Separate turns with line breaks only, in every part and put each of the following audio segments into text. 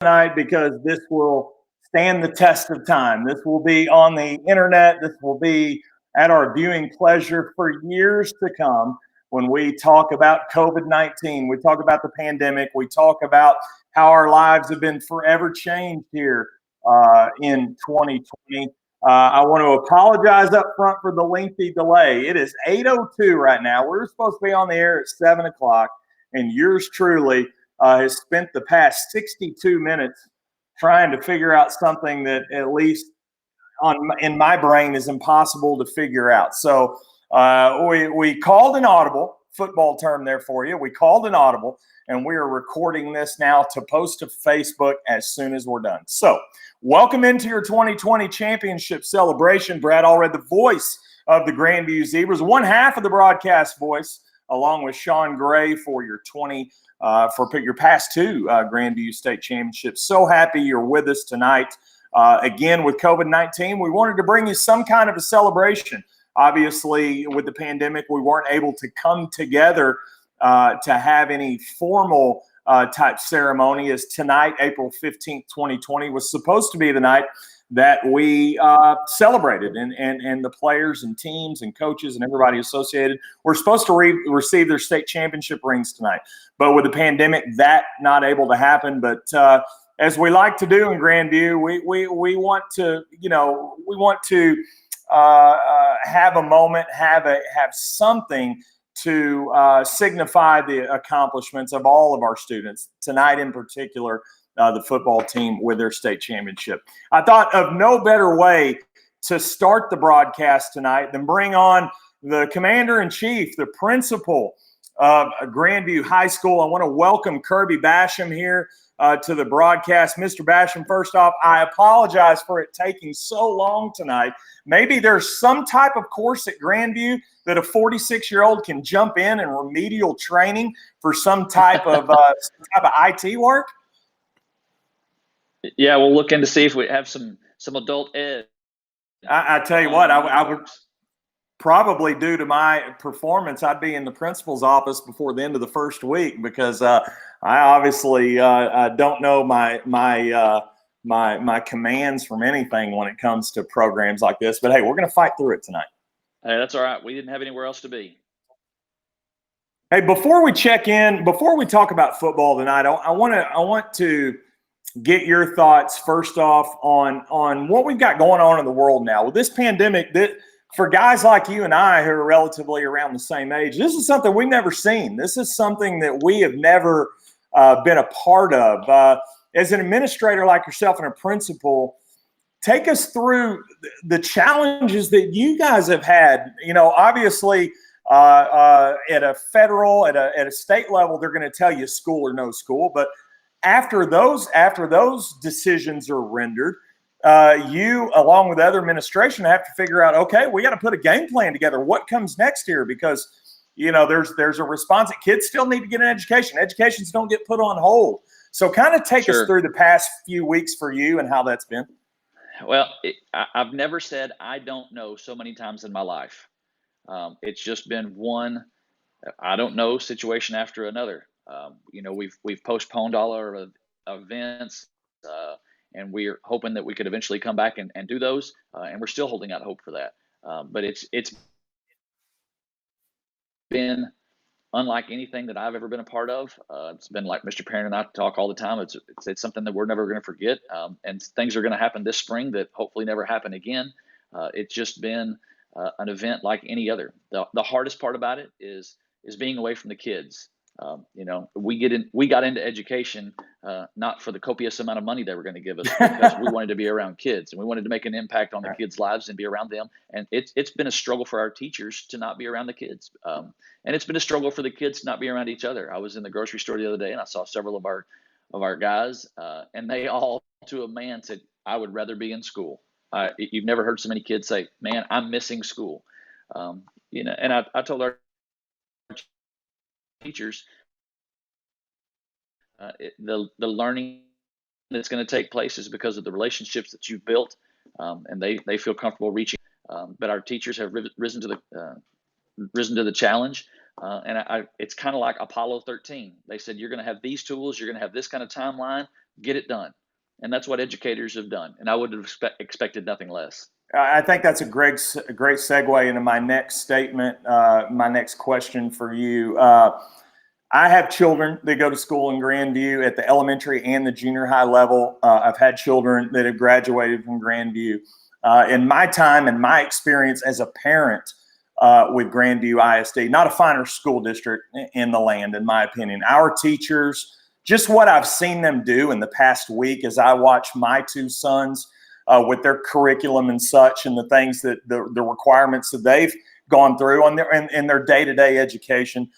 tonight because this will stand the test of time. This will be on the internet. This will be at our viewing pleasure for years to come when we talk about COVID 19. We talk about the pandemic. We talk about how our lives have been forever changed here in 2020. I want to apologize up front for the lengthy delay. It is 8:02 right now. We're supposed to be on the air at 7 o'clock, and yours truly has spent the past 62 minutes trying to figure out something that at least in my brain is impossible to figure out. So we called an audible, football term there for you. We called an audible, and we are recording this now to post to Facebook as soon as we're done. So welcome into your 2020 championship celebration. Brad Allred, the voice of the Grandview Zebras, one half of the broadcast voice, along with Sean Gray for your for your past two Grandview State Championships. So happy you're with us tonight. Again, with COVID-19, we wanted to bring you some kind of a celebration. Obviously, with the pandemic, we weren't able to come together to have any formal type ceremony, as tonight, April 15th, 2020, was supposed to be the night that we celebrated, and the players and teams and coaches and everybody associated were supposed to receive their state championship rings tonight. But with the pandemic, that not able to happen. But as we like to do in Grandview, we want to, have a moment, have something to signify the accomplishments of all of our students tonight, in particular. The football team with their state championship. I thought of no better way to start the broadcast tonight than bring on the commander-in-chief, the principal of Grandview High School. I want to welcome Kirby Basham here to the broadcast. Mr. Basham, first off, I apologize for it taking so long tonight. Maybe there's some type of course at Grandview that a 46-year-old can jump in and remedial training for some type of IT work.
Yeah, we'll look in to see if we have some adult ed.
I tell you what, I would probably, due to my performance, I'd be in the principal's office before the end of the first week, because I obviously don't know my commands from anything when it comes to programs like this. But hey, we're going to fight through it tonight.
Hey, that's all right. We didn't have anywhere else to be.
Hey, before we check in, before we talk about football tonight, I want to get your thoughts first off on what we've got going on in the world now with this pandemic. That for guys like you and I who are relatively around the same age, this is something we've never seen. This is something that we have never been a part of. As an administrator like yourself and a principal, take us through the challenges that you guys have had. Obviously, at a federal, at a state level, they're going to tell you school or no school, but after those decisions are rendered, you, along with other administration, have to figure out, okay, we got to put a game plan together. What comes next here? Because, there's a response that kids still need to get an education. Educations don't get put on hold. So kind of take us through the past few weeks for you and how that's been.
Well, I've never said I don't know so many times in my life. It's just been one I don't know situation after another. We've postponed all our events, and we're hoping that we could eventually come back and do those, and we're still holding out hope for that. But it's been unlike anything that I've ever been a part of. It's been like Mr. Perrin and I talk all the time. It's something that we're never going to forget, and things are going to happen this spring that hopefully never happen again. It's just been an event like any other. The hardest part about it is being away from the kids. We got into education not for the copious amount of money they were going to give us, because we wanted to be around kids, and we wanted to make an impact on the kids' lives and be around them. And it's been a struggle for our teachers to not be around the kids, and it's been a struggle for the kids to not be around each other. I was in the grocery store the other day, and I saw several of our guys, and they all, to a man, said, "I would rather be in school." You've never heard so many kids say, "Man, I'm missing school." And I told our teachers, the learning that's going to take place is because of the relationships that you've built, and they feel comfortable reaching. But our teachers have risen to the challenge, and it's kind of like Apollo 13. They said, you're going to have these tools, you're going to have this kind of timeline, get it done. And that's what educators have done. And I would have expected nothing less.
I think that's a great segue into my next statement, my next question for you. I have children that go to school in Grandview at the elementary and the junior high level. I've had children that have graduated from Grandview. In my time and my experience as a parent with Grandview ISD, not a finer school district in the land, in my opinion. Our teachers, just what I've seen them do in the past week as I watch my two sons with their curriculum and such, and the things that the requirements that they've gone through on in their day-to-day education,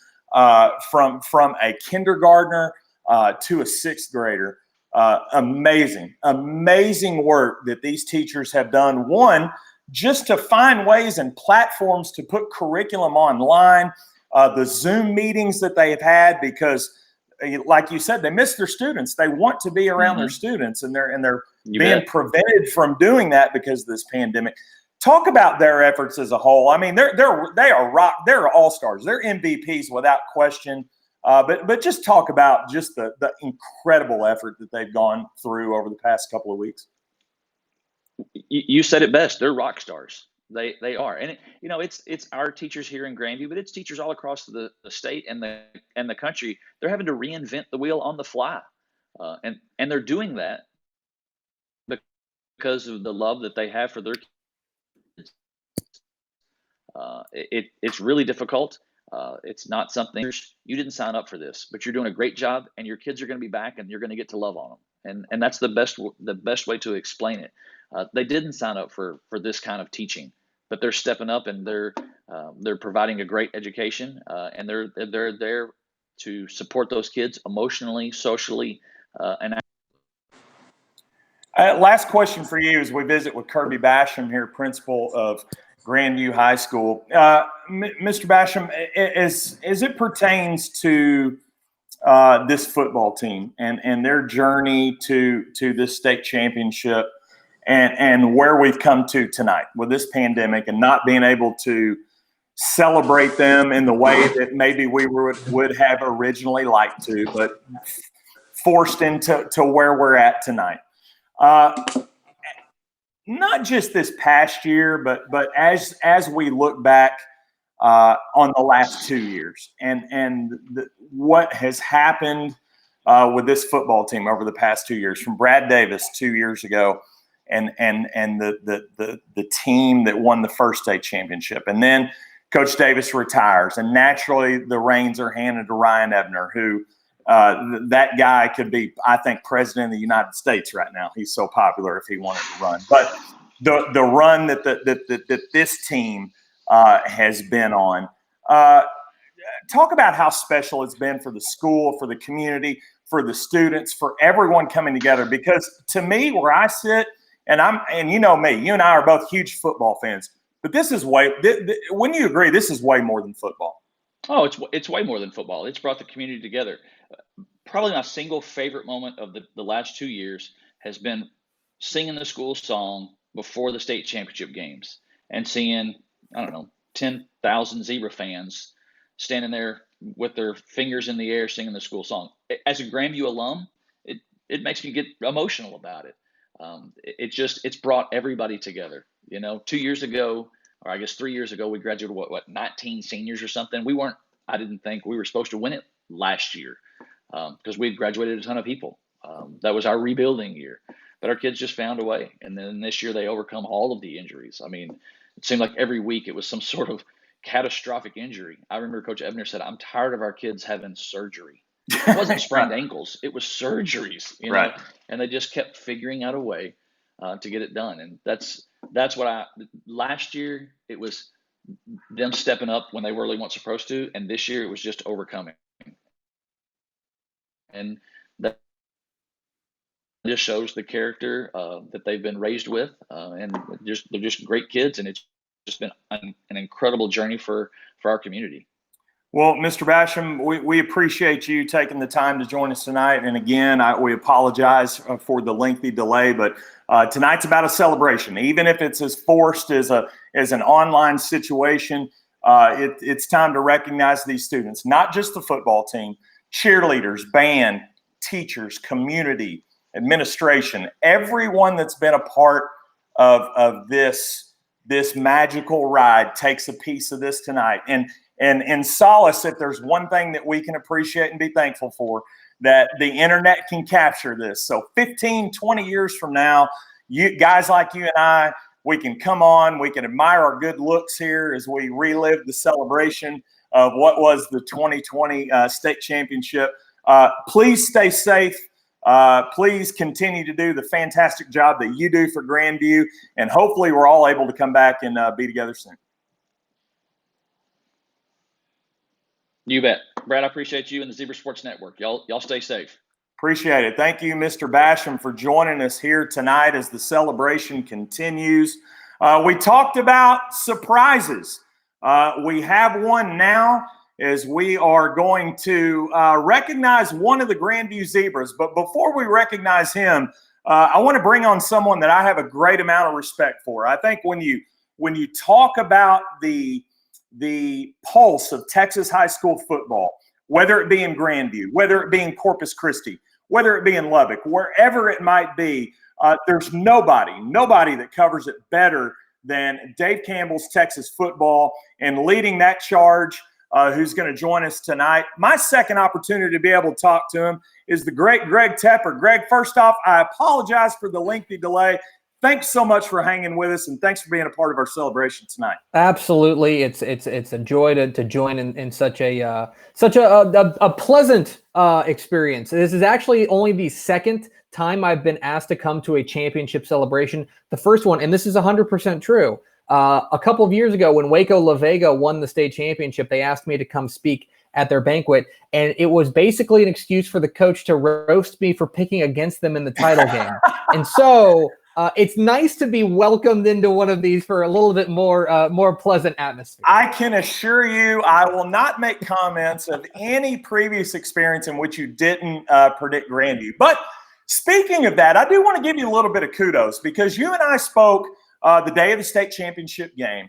from a kindergartner to a sixth grader. Amazing work that these teachers have done. One, just to find ways and platforms to put curriculum online, the Zoom meetings that they have had, because like you said, they miss their students. They want to be around their students, and they're being prevented from doing that because of this pandemic. Talk about their efforts as a whole. I mean, they're all-stars. They're MVPs without question. But just talk about just the incredible effort that they've gone through over the past couple of weeks.
You said it best. They're rock stars. They are. And it's our teachers here in Grandview, but it's teachers all across the state and the country. They're having to reinvent the wheel on the fly. And they're doing that because of the love that they have for their kids. It's really difficult. It's not something you didn't sign up for this, but you're doing a great job, and your kids are going to be back, and you're going to get to love on them. And that's the best way to explain it. They didn't sign up for this kind of teaching, but they're stepping up, and they're providing a great education, and they're there to support those kids emotionally, socially, and.
Last question for you as we visit with Kirby Basham here, principal of Grandview High School. Mr. Basham, as it pertains to this football team and their journey to this state championship, and where we've come to tonight with this pandemic and not being able to celebrate them in the way that maybe we would have originally liked to, but forced into where we're at tonight. Not just this past year, but as we look back on the last 2 years and what has happened with this football team over the past 2 years, from Brad Davis 2 years ago, and the team that won the first state championship, and then Coach Davis retires, and naturally the reins are handed to Ryan Ebner, who that guy could be, I think, president of the United States right now. He's so popular if he wanted to run. But the run that this team has been on, talk about how special it's been for the school, for the community, for the students, for everyone coming together. Because to me, where I sit, and you know me, you and I are both huge football fans, but this is wouldn't you agree, this is way more than football?
Oh, it's way more than football. It's brought the community together. Probably my single favorite moment of the last 2 years has been singing the school song before the state championship games and seeing, 10,000 Zebra fans standing there with their fingers in the air singing the school song. As a Grandview alum, it makes me get emotional about it. It's brought everybody together. 2 years ago, or I guess 3 years ago, we graduated, 19 seniors or something. I didn't think we were supposed to win it last year because we had graduated a ton of people. That was our rebuilding year. But our kids just found a way. And then this year they overcome all of the injuries. I mean, it seemed like every week it was some sort of catastrophic injury. I remember Coach Ebner said, "I'm tired of our kids having surgery." It wasn't sprained ankles. It was surgeries,
Right.
And they just kept figuring out a way to get it done. And that's what last year it was them stepping up when they really weren't supposed to. And this year it was just overcoming. And that just shows the character that they've been raised with. And they're just great kids. And it's just been an incredible journey for our community.
Well, Mr. Basham, we appreciate you taking the time to join us tonight. And again, we apologize for the lengthy delay, but tonight's about a celebration. Even if it's as forced as an online situation, it's time to recognize these students, not just the football team, cheerleaders, band, teachers, community, administration, everyone that's been a part of this magical ride takes a piece of this tonight. And in solace, if there's one thing that we can appreciate and be thankful for, that the internet can capture this. So 15, 20 years from now, you guys like you and I, we can come on, we can admire our good looks here as we relive the celebration of what was the 2020 state championship. Please stay safe. Please continue to do the fantastic job that you do for Grandview, and hopefully we're all able to come back and be together soon.
You bet. Brad, I appreciate you and the Zebra Sports Network. Y'all stay safe. Appreciate
it. Thank you, Mr. Basham, for joining us here tonight as the celebration continues. We talked about surprises. We have one now, as we are going to recognize one of the Grandview Zebras. But before we recognize him, I want to bring on someone that I have a great amount of respect for. I think when you talk about the pulse of Texas high school football, whether it be in Grandview, whether it be in Corpus Christi, whether it be in Lubbock, wherever it might be, there's nobody that covers it better than Dave Campbell's Texas football, and leading that charge, who's going to join us tonight. My second opportunity to be able to talk to him is the great Greg Tepper. Greg, first off, I apologize for the lengthy delay. Thanks so much for hanging with us, and thanks for being a part of our celebration tonight.
Absolutely, it's a joy to join in such a pleasant experience. This is actually only the second time I've been asked to come to a championship celebration. The first one, and this is 100% true. A couple of years ago, when Waco La Vega won the state championship, they asked me to come speak at their banquet, and it was basically an excuse for the coach to roast me for picking against them in the title game. And so it's nice to be welcomed into one of these for a little bit more pleasant atmosphere.
I can assure you, I will not make comments of any previous experience in which you didn't predict Grandview. But speaking of that, I do want to give you a little bit of kudos, because you and I spoke the day of the state championship game.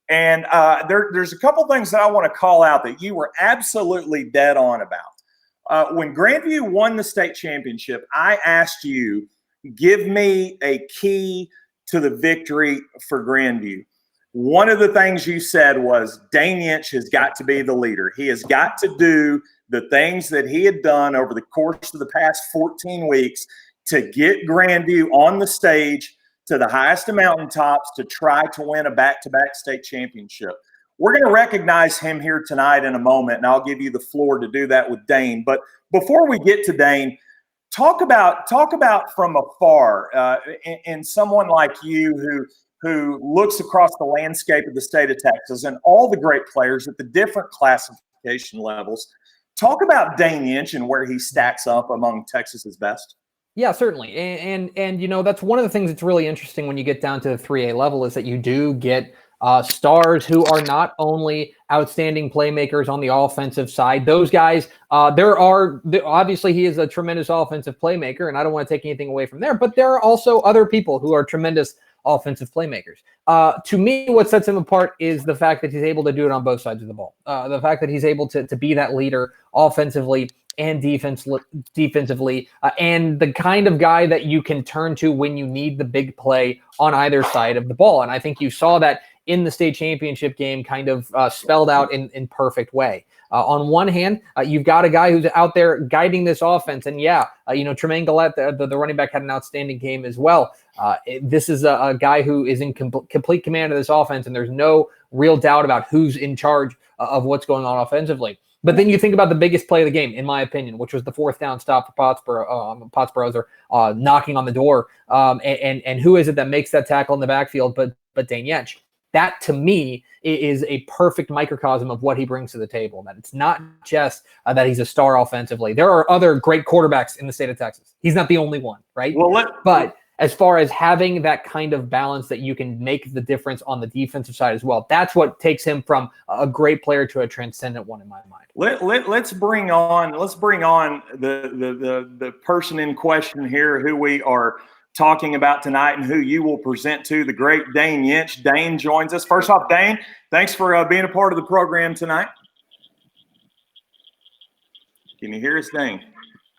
And there's a couple things that I want to call out that you were absolutely dead on about. When Grandview won the state championship, I asked you, give me a key to the victory for Grandview. One of the things you said was Dane Yinch has got to be the leader. He has got to do the things that he had done over the course of the past 14 weeks to get Grandview on the stage to the highest of mountaintops to try to win a back-to-back state championship. We're going to recognize him here tonight in a moment, and I'll give you the floor to do that with Dane. But before we get to Dane, talk about from afar, and someone like you who looks across the landscape of the state of Texas and all the great players at the different classification levels. Talk about Dane Yinch and where he stacks up among Texas's best.
Yeah, certainly. And you know, that's one of the things that's really interesting when you get down to the 3A level, is that you do get stars who are not only outstanding playmakers on the offensive side. Those guys, obviously he is a tremendous offensive playmaker, and I don't want to take anything away from there, but there are also other people who are tremendous offensive playmakers. To me, what sets him apart is the fact that he's able to do it on both sides of the ball. The fact that he's able to be that leader offensively and defensively, and the kind of guy that you can turn to when you need the big play on either side of the ball. And I think you saw that in the state championship game, kind of spelled out in perfect way. On one hand, you've got a guy who's out there guiding this offense. And Tremaine Gillette, the running back, had an outstanding game as well. This is a guy who is in complete command of this offense, and there's no real doubt about who's in charge of what's going on offensively. But then you think about the biggest play of the game, in my opinion, which was the fourth down stop for Pottsboro. Pottsboro's are knocking on the door. And who is it that makes that tackle in the backfield but Dane Yinch? That, to me, is a perfect microcosm of what he brings to the table. That it's not just that he's a star offensively. There are other great quarterbacks in the state of Texas. He's not the only one, right? But as far as having that kind of balance that you can make the difference on the defensive side as well, that's what takes him from a great player to a transcendent one in my mind.
Let's bring on the person in question here who we are talking about tonight and who you will present to, the great Dane Yinch. Dane joins us. First off, Dane, thanks for being a part of the program tonight. Can you hear us, Dane?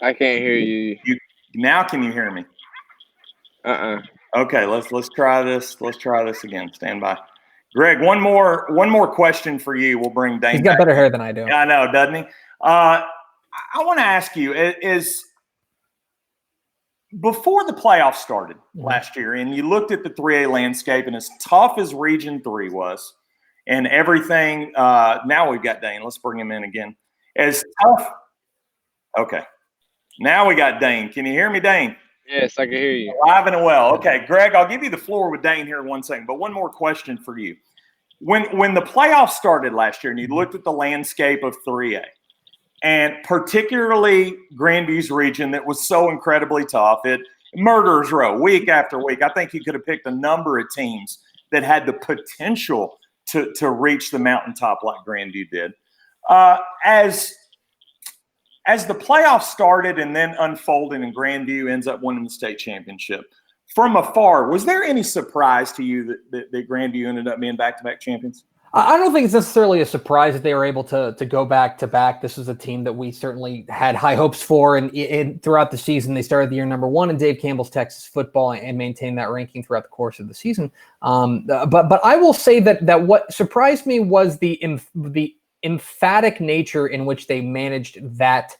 I can't hear you.
Now can you hear me? Okay, let's try this. Let's try this again. Stand by. Greg, one more question for you. We'll bring Dane.
He's got better hair than I do.
Yeah, I know, doesn't he? I want to ask you, is before the playoffs started last year, and you looked at the 3A landscape, and as tough as Region 3 was, and everything, now we've got Dane. Let's bring him in again. As tough. Okay. Now we got Dane. Can you hear me, Dane?
Yes, I can hear you.
Live and well. Okay, Greg, I'll give you the floor with Dane here in 1 second, but one more question for you. When the playoffs started last year and you looked at the landscape of 3A, and particularly Grandview's region that was so incredibly tough, it murderer's row week after week. I think you could have picked a number of teams that had the potential to reach the mountaintop like Grandview did. As the playoffs started and then unfolded and Grandview ends up winning the state championship, from afar, was there any surprise to you that Grandview ended up being back-to-back champions?
I don't think it's necessarily a surprise that they were able to go back-to-back. This was a team that we certainly had high hopes for, and throughout the season, they started the year number 1 in Dave Campbell's Texas football and maintained that ranking throughout the course of the season. But I will say that what surprised me was the emphatic nature in which they managed that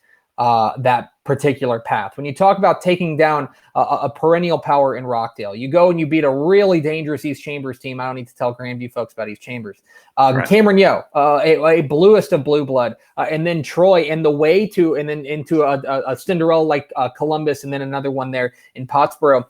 particular path. When you talk about taking down a perennial power in Rockdale, you go and you beat a really dangerous East Chambers team. I don't need to tell Grandview folks about East Chambers. Right. Cameron Yo, a bluest of blue blood, and then Troy, and the way to, and then into a Cinderella like Columbus, and then another one there in Pottsboro,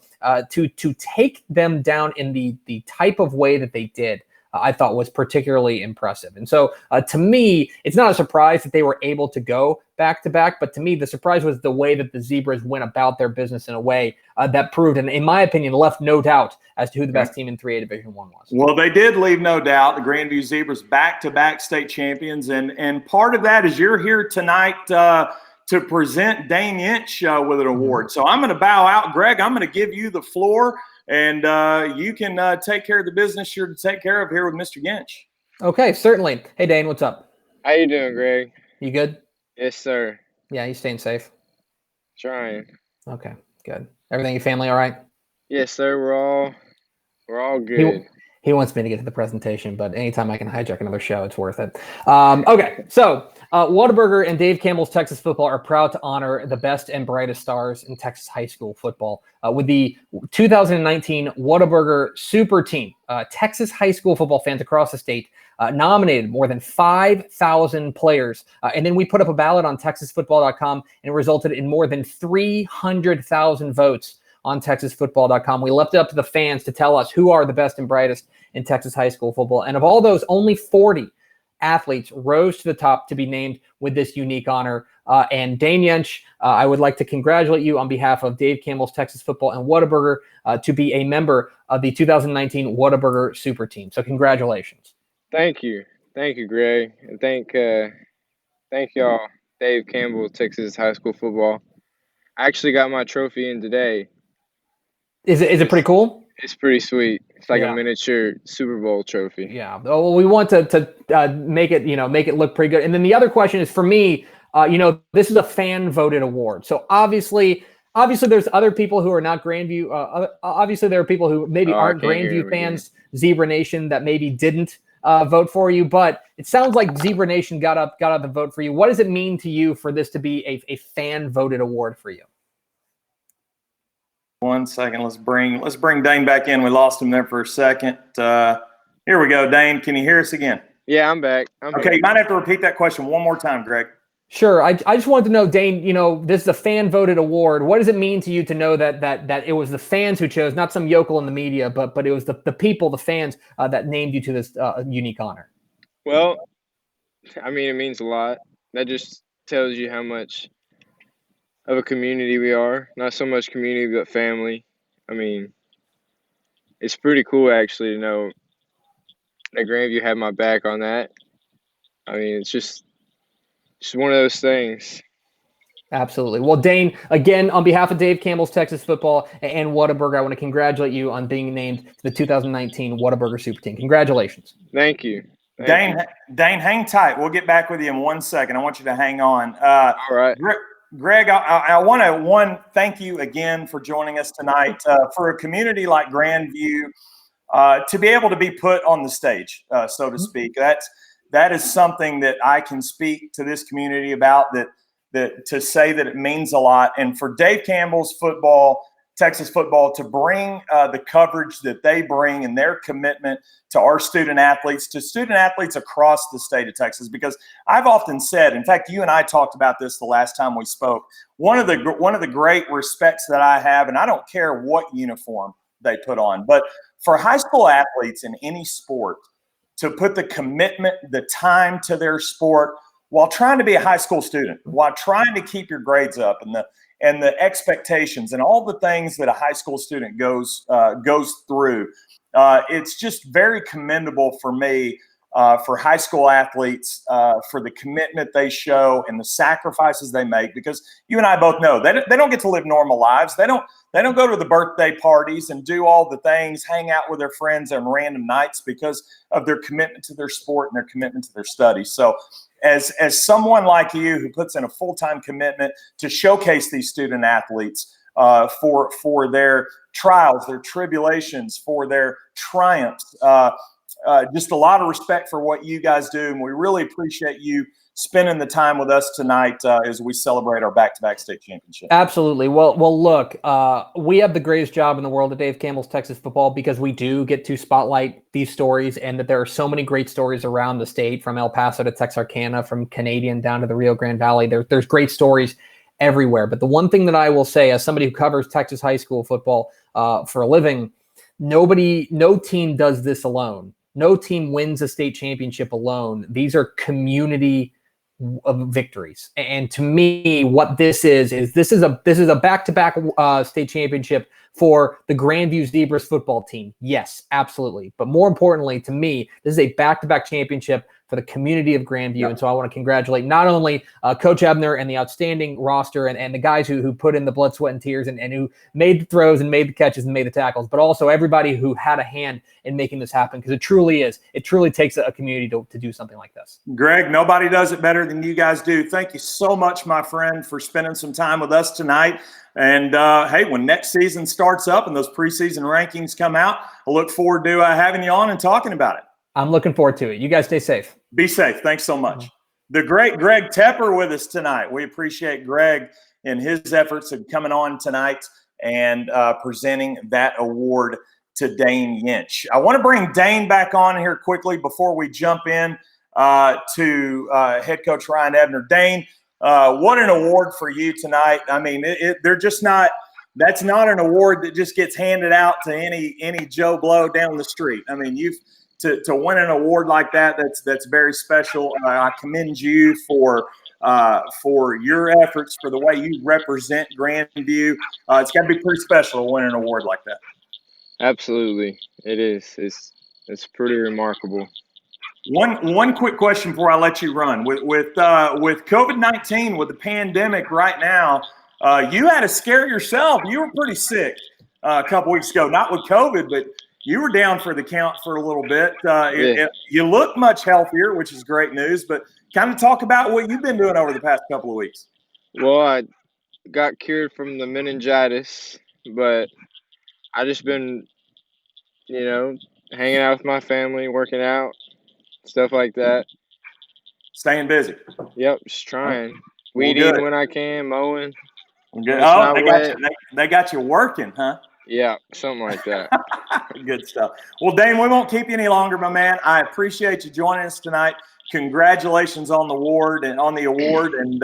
to take them down in the type of way that they did. I thought was particularly impressive. And so to me, it's not a surprise that they were able to go back-to-back, but to me, the surprise was the way that the Zebras went about their business in a way that proved, and in my opinion, left no doubt as to who the best team in 3A Division 1 was.
Well, they did leave no doubt. The Grandview Zebras back-to-back state champions, and part of that is you're here tonight to present Dane Yinch with an award. So I'm going to bow out. Greg, I'm going to give you the floor. And you can take care of the business you're to take care of here with Mr. Yinch. Okay,
certainly. Hey, Dane, what's up?
How you doing, Greg?
You good?
Yes, sir.
Yeah, you staying safe?
Trying.
Okay, good. Everything, your family all right?
Yes, sir. We're all good.
He wants me to get to the presentation, but anytime I can hijack another show, it's worth it. Okay, so Whataburger and Dave Campbell's Texas Football are proud to honor the best and brightest stars in Texas high school football with the 2019 Whataburger Super Team. Texas high school football fans across the state nominated more than 5,000 players. And then we put up a ballot on TexasFootball.com, and it resulted in more than 300,000 votes on TexasFootball.com. We left it up to the fans to tell us who are the best and brightest in Texas high school football. And of all those, only 40 athletes rose to the top to be named with this unique honor. And Dane Yinch, I would like to congratulate you on behalf of Dave Campbell's Texas Football and Whataburger to be a member of the 2019 Whataburger Super Team. So congratulations.
Thank you. Thank you, Greg. And thank y'all, Dave Campbell, Texas high school football. I actually got my trophy in today.
Is it pretty cool?
It's pretty sweet. It's like a miniature Super Bowl trophy.
Yeah. Well, we want to make it look pretty good. And then the other question is for me, this is a fan voted award. So obviously there's other people who are not Grandview. Obviously there are people who maybe aren't Grandview fans, Zebra Nation, that maybe didn't vote for you. But it sounds like Zebra Nation got up the vote for you. What does it mean to you for this to be a fan voted award for you?
1 second. Let's bring Dane back in. We lost him there for a second. Here we go, Dane. Can you hear us again?
Yeah, I'm back.
Okay, you might have to repeat that question one more time, Greg.
Sure. I just wanted to know, Dane, this is a fan voted award. What does it mean to you to know that it was the fans who chose, not some yokel in the media, but it was the people, the fans that named you to this unique honor?
Well, I mean, it means a lot. That just tells you how much of a community we are. Not so much community, but family. I mean, it's pretty cool actually to know that Grandview had my back on that. I mean, it's just one of those things.
Absolutely. Well, Dane, again, on behalf of Dave Campbell's Texas Football and Whataburger, I want to congratulate you on being named to the 2019 Whataburger Super Team. Congratulations.
Thank you.
Dane, hang tight. We'll get back with you in 1 second. I want you to hang on.
All right.
Greg, I want to thank you again for joining us tonight. For a community like Grandview, to be able to be put on the stage, so to speak, that is something that I can speak to this community about. That to say that it means a lot, and for Dave Campbell's football, Texas football, to bring the coverage that they bring and their commitment to our student athletes, to student athletes across the state of Texas. Because I've often said, in fact, you and I talked about this the last time we spoke, one of the great respects that I have, and I don't care what uniform they put on, but for high school athletes in any sport to put the commitment, the time to their sport while trying to be a high school student, while trying to keep your grades up and the expectations and all the things that a high school student goes through. It's just very commendable for me, for high school athletes, for the commitment they show and the sacrifices they make, because you and I both know they don't get to live normal lives. They don't go to the birthday parties and do all the things, hang out with their friends on random nights because of their commitment to their sport and their commitment to their studies. So as someone like you who puts in a full-time commitment to showcase these student athletes for their trials, their tribulations, for their triumphs, just a lot of respect for what you guys do. And we really appreciate you spending the time with us tonight as we celebrate our back-to-back state championship.
Absolutely. Well, look, we have the greatest job in the world at Dave Campbell's Texas Football, because we do get to spotlight these stories, and that there are so many great stories around the state, from El Paso to Texarkana, from Canadian down to the Rio Grande Valley. There's great stories everywhere. But the one thing that I will say, as somebody who covers Texas high school football for a living, no team does this alone. No team wins a state championship alone. These are community of victories. And to me, what this is a back-to-back state championship for the Grandview Zebras football team. Yes, absolutely. But more importantly, to me, this is a back-to-back championship for the community of Grandview. Yep. And so I want to congratulate not only Coach Ebner and the outstanding roster and the guys who put in the blood, sweat, and tears and who made the throws and made the catches and made the tackles, but also everybody who had a hand in making this happen, because it truly takes a community to do something like this.
Greg, nobody does it better than you guys do. Thank you so much, my friend, for spending some time with us tonight. And hey, when next season starts up and those preseason rankings come out, I look forward to having you on and talking about it.
I'm looking forward to it. You guys stay safe.
Be safe. Thanks so much. The great Greg Tepper with us tonight. We appreciate Greg and his efforts of coming on tonight and presenting that award to Dane Yinch. I want to bring Dane back on here quickly before we jump in to head coach Ryan Ebner. Dane, what an award for you tonight. I mean, they're just not – that's not an award that just gets handed out to any Joe Blow down the street. I mean, to win an award like that, that's very special. I commend you for your efforts, for the way you represent Grandview. It's got to be pretty special to win an award like that.
Absolutely, it is. It's pretty remarkable.
One quick question before I let you run. With COVID-19, with the pandemic right now, you had to scare yourself. You were pretty sick a couple weeks ago, not with COVID, but you were down for the count for a little bit. You look much healthier, which is great news, but kind of talk about what you've been doing over the past couple of weeks.
Well, I got cured from the meningitis, but I just been, hanging out with my family, working out, stuff like that.
Staying busy.
Yep, just trying. Weeding when I can, mowing.
Good. Oh, they got you working, huh?
Yeah, something like that.
Good stuff. Well, Dane, we won't keep you any longer, my man. I appreciate you joining us tonight. Congratulations on the award. And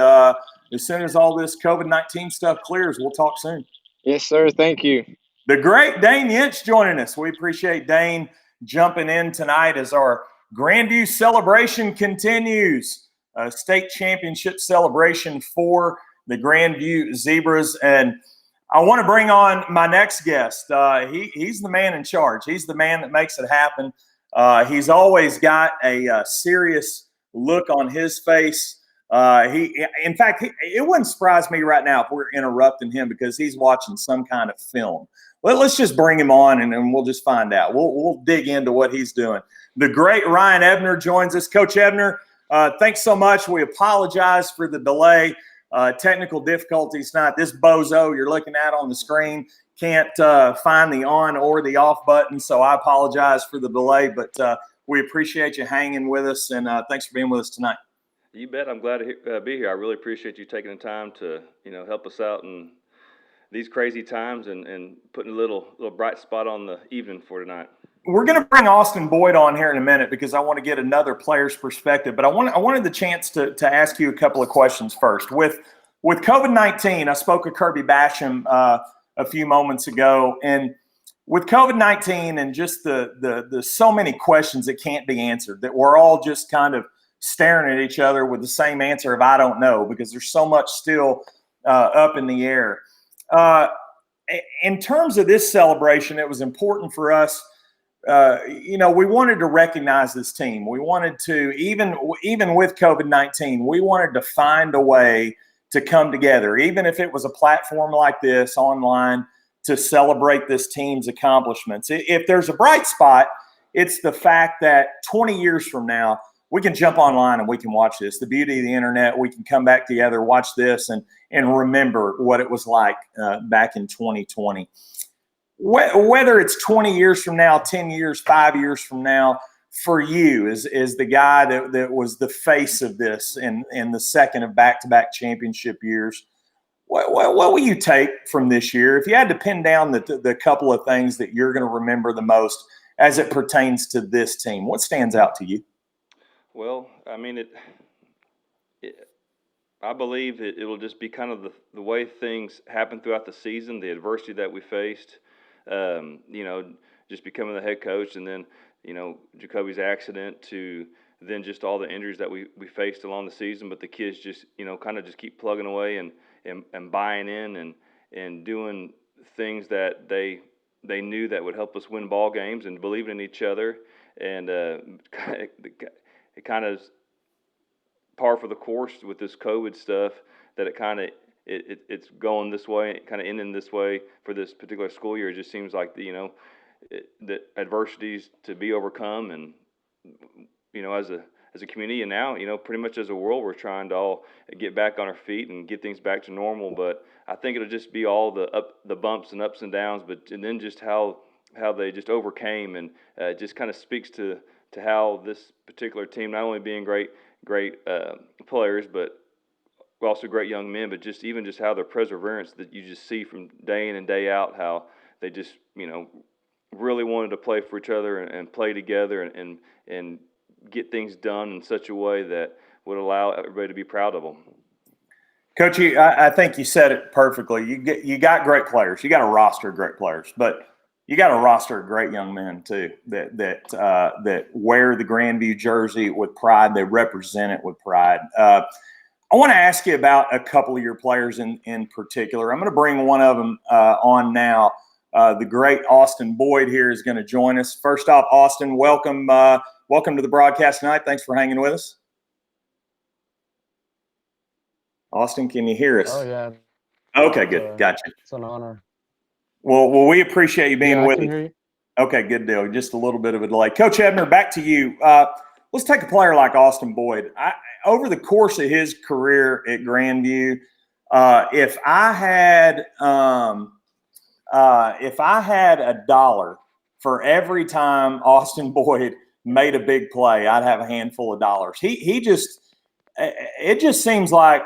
as soon as all this COVID-19 stuff clears, we'll talk soon.
Yes, sir. Thank you.
The great Dane Yinch joining us. We appreciate Dane jumping in tonight as our Grandview celebration continues. A state championship celebration for the Grandview Zebras. And I want to bring on my next guest. He's the man in charge. He's the man that makes it happen. He's always got a serious look on his face. In fact, it wouldn't surprise me right now if we're interrupting him because he's watching some kind of film. Let's just bring him on and we'll just find out. We'll dig into what he's doing. The great Ryan Ebner joins us. Coach Ebner, thanks so much. We apologize for the delay. technical difficulties tonight. This bozo you're looking at on the screen can't find the on or the off button, so I apologize for the delay, but we appreciate you hanging with us, and thanks for being with us tonight.
You bet. I'm glad to be here. I really appreciate you taking the time to, help us out in these crazy times and putting a little bright spot on the evening for tonight.
We're going to bring Austin Boyd on here in a minute because I want to get another player's perspective, but I wanted the chance to ask you a couple of questions first. With COVID-19, I spoke with Kirby Basham a few moments ago, and with COVID-19 and just the so many questions that can't be answered, that we're all just kind of staring at each other with the same answer of I don't know, because there's so much still up in the air. In terms of this celebration, it was important for us. We wanted to recognize this team. We wanted to, even with COVID-19, we wanted to find a way to come together, even if it was a platform like this online, to celebrate this team's accomplishments. If there's a bright spot, it's the fact that 20 years from now, we can jump online and we can watch this. The beauty of the internet, we can come back together, watch this, and remember what it was like back in 2020. Whether it's 20 years from now, 10 years, 5 years from now, for you is the guy that was the face of this in the second of back-to-back championship years. What will you take from this year? If you had to pin down the couple of things that you're going to remember the most as it pertains to this team, what stands out to you?
Well, I mean, I believe it will just be kind of the way things happen throughout the season, the adversity that we faced, just becoming the head coach, and then, Jacoby's accident, to then just all the injuries that we faced along the season. But the kids just, kind of just keep plugging away and buying in and doing things that they knew that would help us win ball games, and believing in each other. And it kind of par for the course with this COVID stuff, that it's going this way, kind of ending this way for this particular school year. It just seems like the adversities to be overcome, and as a community, and now pretty much as a world, we're trying to all get back on our feet and get things back to normal. But I think it'll just be all the bumps and ups and downs, and then just how they just overcame, and it just kind of speaks to how this particular team, not only being great players, but also great young men, but just how their perseverance that you just see from day in and day out, how they just really wanted to play for each other and play together and get things done in such a way that would allow everybody to be proud of them.
Coach, I think you said it perfectly. You got great players. You got a roster of great players, but you got a roster of great young men too that wear the Grandview jersey with pride. They represent it with pride. I want to ask you about a couple of your players in particular. I'm going to bring one of them on now. The great Austin Boyd here is going to join us. First off, Austin, welcome to the broadcast tonight. Thanks for hanging with us. Austin, can you hear us?
Oh, yeah.
Okay, good. Gotcha.
It's an honor.
Well, we appreciate you being with us.
Hear you.
Okay, good deal. Just a little bit of a delay. Coach Ebner, back to you. Let's take a player like Austin Boyd. Over the course of his career at Grandview, if I had $1 for every time Austin Boyd made a big play, I'd have a handful of dollars. It just seems like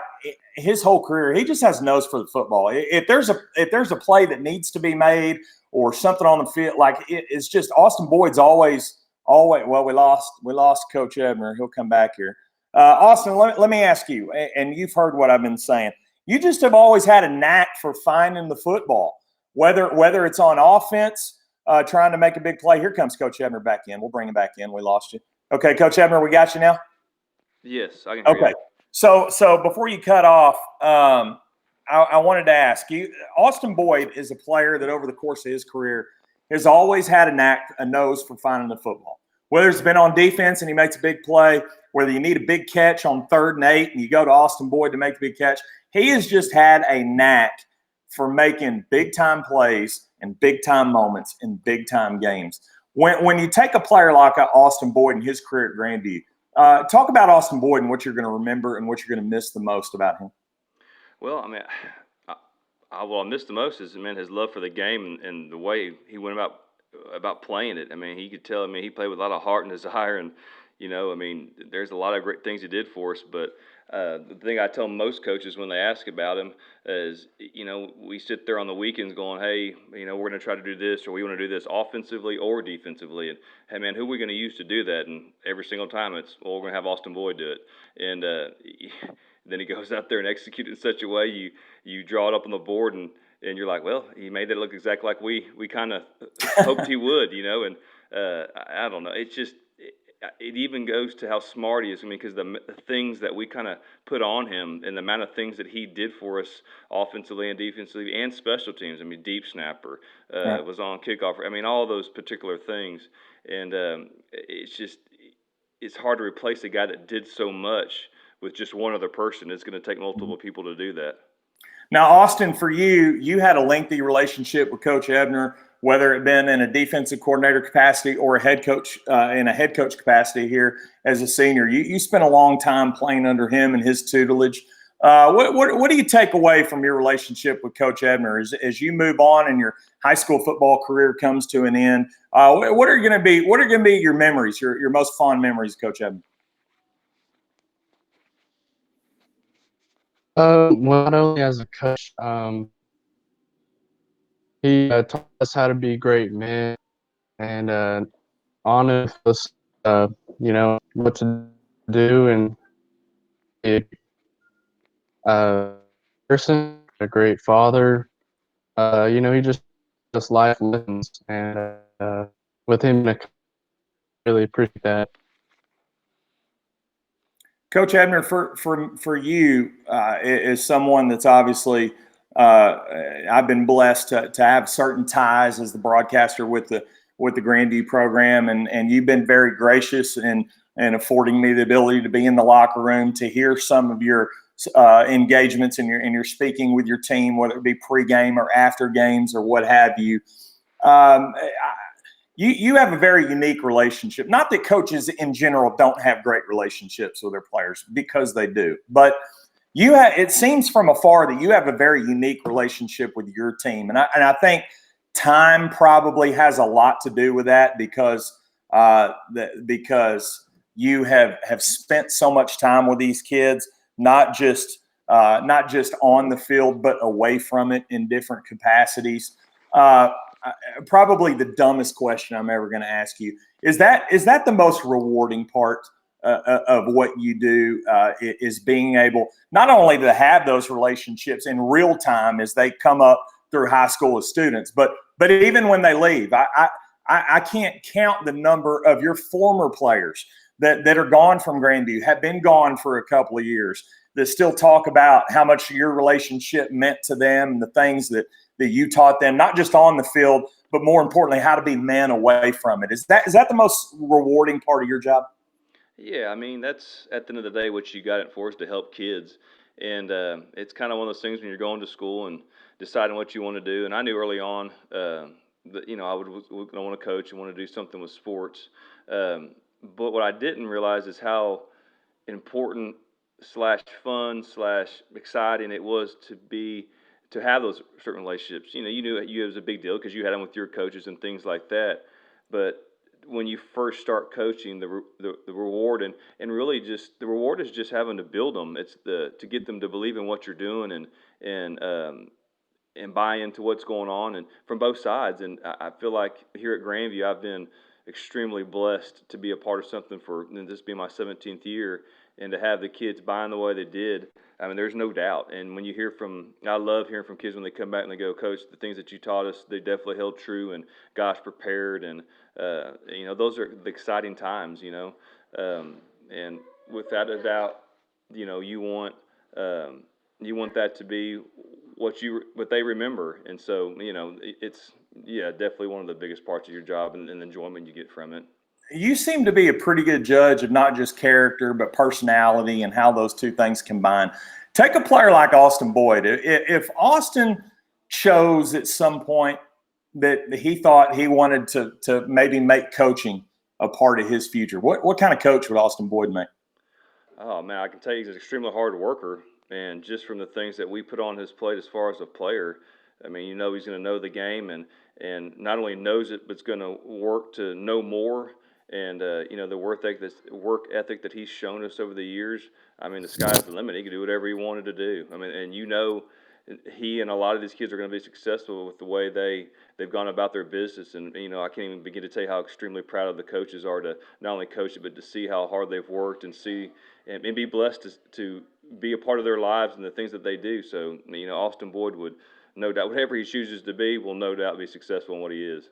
his whole career, he just has a nose for the football. If there's a play that needs to be made or something on the field, it's just Austin Boyd's always. Well, we lost Coach Ebner. He'll come back here. Austin, let me ask you, and you've heard what I've been saying. You just have always had a knack for finding the football, whether it's on offense, trying to make a big play. Here comes Coach Ebner back in. We'll bring him back in. We lost you. Okay, Coach Ebner, we got you now?
Yes, I can hear you.
Okay. So before you cut off, I wanted to ask you, Austin Boyd is a player that over the course of his career has always had a nose for finding the football. Whether it's been on defense and he makes a big play, whether you need a big catch on 3rd and 8 and you go to Austin Boyd to make the big catch, he has just had a knack for making big-time plays and big-time moments in big-time games. When you take a player like Austin Boyd in his career at Grandview, talk about Austin Boyd and what you're going to remember and what you're going to miss the most about him.
Well, I mean, what I miss the most is, man, his love for the game and the way he went about playing it. I mean, he could tell. I mean, he played with a lot of heart and desire, and I mean, there's a lot of great things he did for us. But the thing I tell most coaches when they ask about him is, we sit there on the weekends going, hey, we're going to try to do this, or we want to do this offensively or defensively, and hey, man, who are we going to use to do that? And every single time it's, well, we're going to have Austin Boyd do it, and then he goes out there and executes it in such a way you draw it up on the board, and you're like, well, he made that look exactly like we kind of hoped he would, and I don't know. It's just it even goes to how smart he is. I mean, because the things that we kind of put on him and the amount of things that he did for us offensively and defensively and special teams. I mean, deep snapper was on kickoff. I mean, all those particular things, and it's hard to replace a guy that did so much with just one other person. It's going to take multiple people to do that.
Now, Austin, for you, you had a lengthy relationship with Coach Ebner, whether it been in a defensive coordinator capacity or a head coach in a head coach capacity here as a senior. You spent a long time playing under him and his tutelage. What do you take away from your relationship with Coach Ebner as you move on and your high school football career comes to an end? What are going to be your memories, your most fond memories of Coach Ebner?
Well, not only as a coach, he taught us how to be great men and honest us, what to do, and a person, a great father. He just life lessons, and with him, I really appreciate that.
Coach Ebner, for you, is someone that's obviously I've been blessed to have certain ties as the broadcaster with the Grandview program, and you've been very gracious in affording me the ability to be in the locker room to hear some of your engagements and your speaking with your team, whether it be pregame or after games or what have you. You have a very unique relationship. Not that coaches in general don't have great relationships with their players, because they do. But it seems from afar that you have a very unique relationship with your team. And I think time probably has a lot to do with that, because you have spent so much time with these kids, not just on the field, but away from it in different capacities. Probably the dumbest question I'm ever going to ask you is that the most rewarding part of what you do, is being able not only to have those relationships in real time as they come up through high school as students, but even when they leave. I can't count the number of your former players that are gone from Grandview, have been gone for a couple of years, that still talk about how much your relationship meant to them and the things that you taught them, not just on the field, but more importantly, how to be men away from it. Is that the most rewarding part of your job?
Yeah, I mean, that's at the end of the day what you got it for, is to help kids. And it's kind of one of those things when you're going to school and deciding what you want to do. And I knew early on that, I want to coach and want to do something with sports. But what I didn't realize is how important / fun / exciting it was to have those certain relationships. You knew it was a big deal because you had them with your coaches and things like that. But when you first start coaching, the reward and really just the reward is just having to build them. It's to get them to believe in what you're doing and buy into what's going on, and from both sides. And I feel like here at Grandview, I've been extremely blessed to be a part of something for this being my 17th year, and to have the kids buying the way they did. I mean, there's no doubt. And when you I love hearing from kids when they come back and they go, Coach, the things that you taught us, they definitely held true, and gosh, prepared. And, those are the exciting times, and without a doubt, you want that to be what they remember. And so, it's, definitely one of the biggest parts of your job and the enjoyment you get from it.
You seem to be a pretty good judge of not just character, but personality and how those two things combine. Take a player like Austin Boyd. If Austin chose at some point that he thought he wanted to maybe make coaching a part of his future, what kind of coach would Austin Boyd make?
Oh, man, I can tell you he's an extremely hard worker. And just from the things that we put on his plate as far as a player, I mean, you know he's going to know the game and not only knows it, but it's going to work to know more. And you know, the work ethic that he's shown us over the years. I mean, the sky's the limit. He could do whatever he wanted to do. I mean, and you know, he and a lot of these kids are going to be successful with the way they've gone about their business. And you know, I can't even begin to tell you how extremely proud of the coaches are to not only coach it, but to see how hard they've worked and see and be blessed to be a part of their lives and the things that they do. So you know, Austin Boyd would no doubt, whatever he chooses to be, will no doubt be successful in what he is.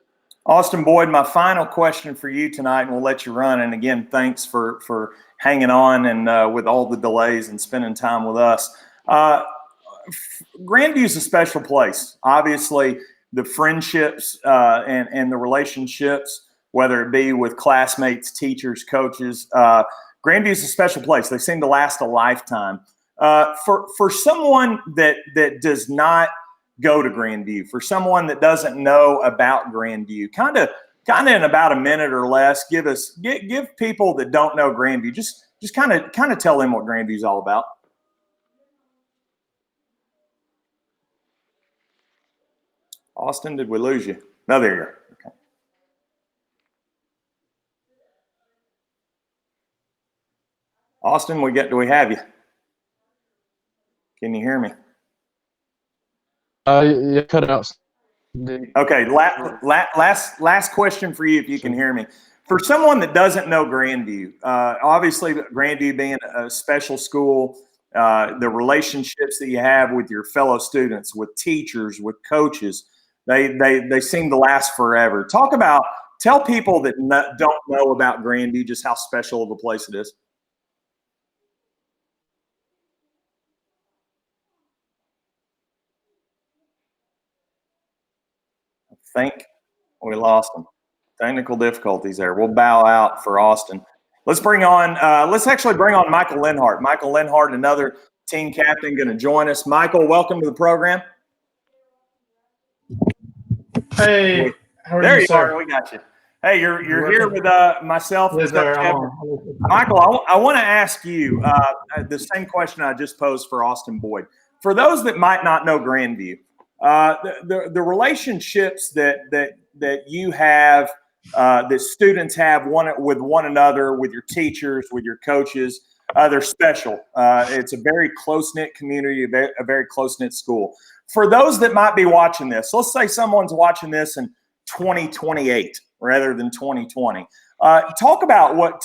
Austin Boyd, my final question for you tonight, and we'll let you run. And again, thanks for hanging on and with all the delays and spending time with us. Grandview is a special place. Obviously, the friendships and the relationships, whether it be with classmates, teachers, coaches, Grandview is a special place. They seem to last a lifetime. For someone that does not go to Grandview, for someone that doesn't know about Grandview, kind of in about a minute or less, give people that don't know Grandview, just kind of tell them what Grandview is all about. Austin, did we lose you? No, there you are. Okay. Austin, do we have you? Can you hear me?
You cut out.
Okay, last question for you, if you can hear me. For someone that doesn't know Grandview, obviously Grandview being a special school, the relationships that you have with your fellow students, with teachers, with coaches, they seem to last forever. Tell people that don't know about Grandview just how special of a place it is. I think we lost him. Technical difficulties there. We'll bow out for Austin. Let's actually bring on Michael Linhart. Michael Linhart, another team captain, going to join us. Michael, welcome to the program.
Hey, how are
there
you,
you
sir?
are. We got you. Hey, you're here with myself and
Yes, sir.
Coach Ebner. Michael, I want to ask you the same question I just posed for Austin Boyd. For those that might not know Grandview, the relationships that you have, that students have with one another, with your teachers, with your coaches, they're special. It's a very close-knit community, a very close-knit school. For those that might be watching this, let's say someone's watching this in 2028 rather than 2020. Talk about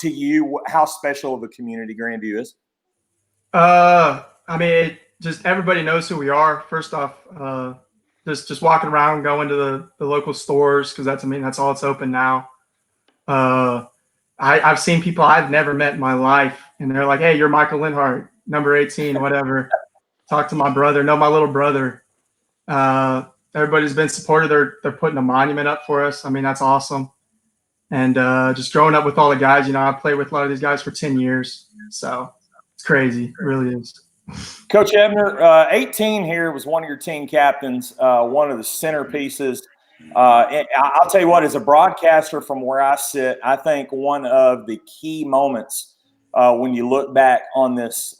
how special of a community Grandview is.
I mean, just everybody knows who we are. First off, just walking around, going to the local stores because that's all it's open now. I've seen people I've never met in my life, and they're like, "Hey, you're Michael Linhart, number 18, whatever." Talk to my brother, know my little brother. Everybody's been supportive. They're putting a monument up for us. I mean, that's awesome. And just growing up with all the guys, I played with a lot of these guys for 10 years. So it's crazy. It really is.
Coach Ebner, 18 here was one of your team captains, one of the centerpieces. I'll tell you what, as a broadcaster from where I sit, I think one of the key moments when you look back on this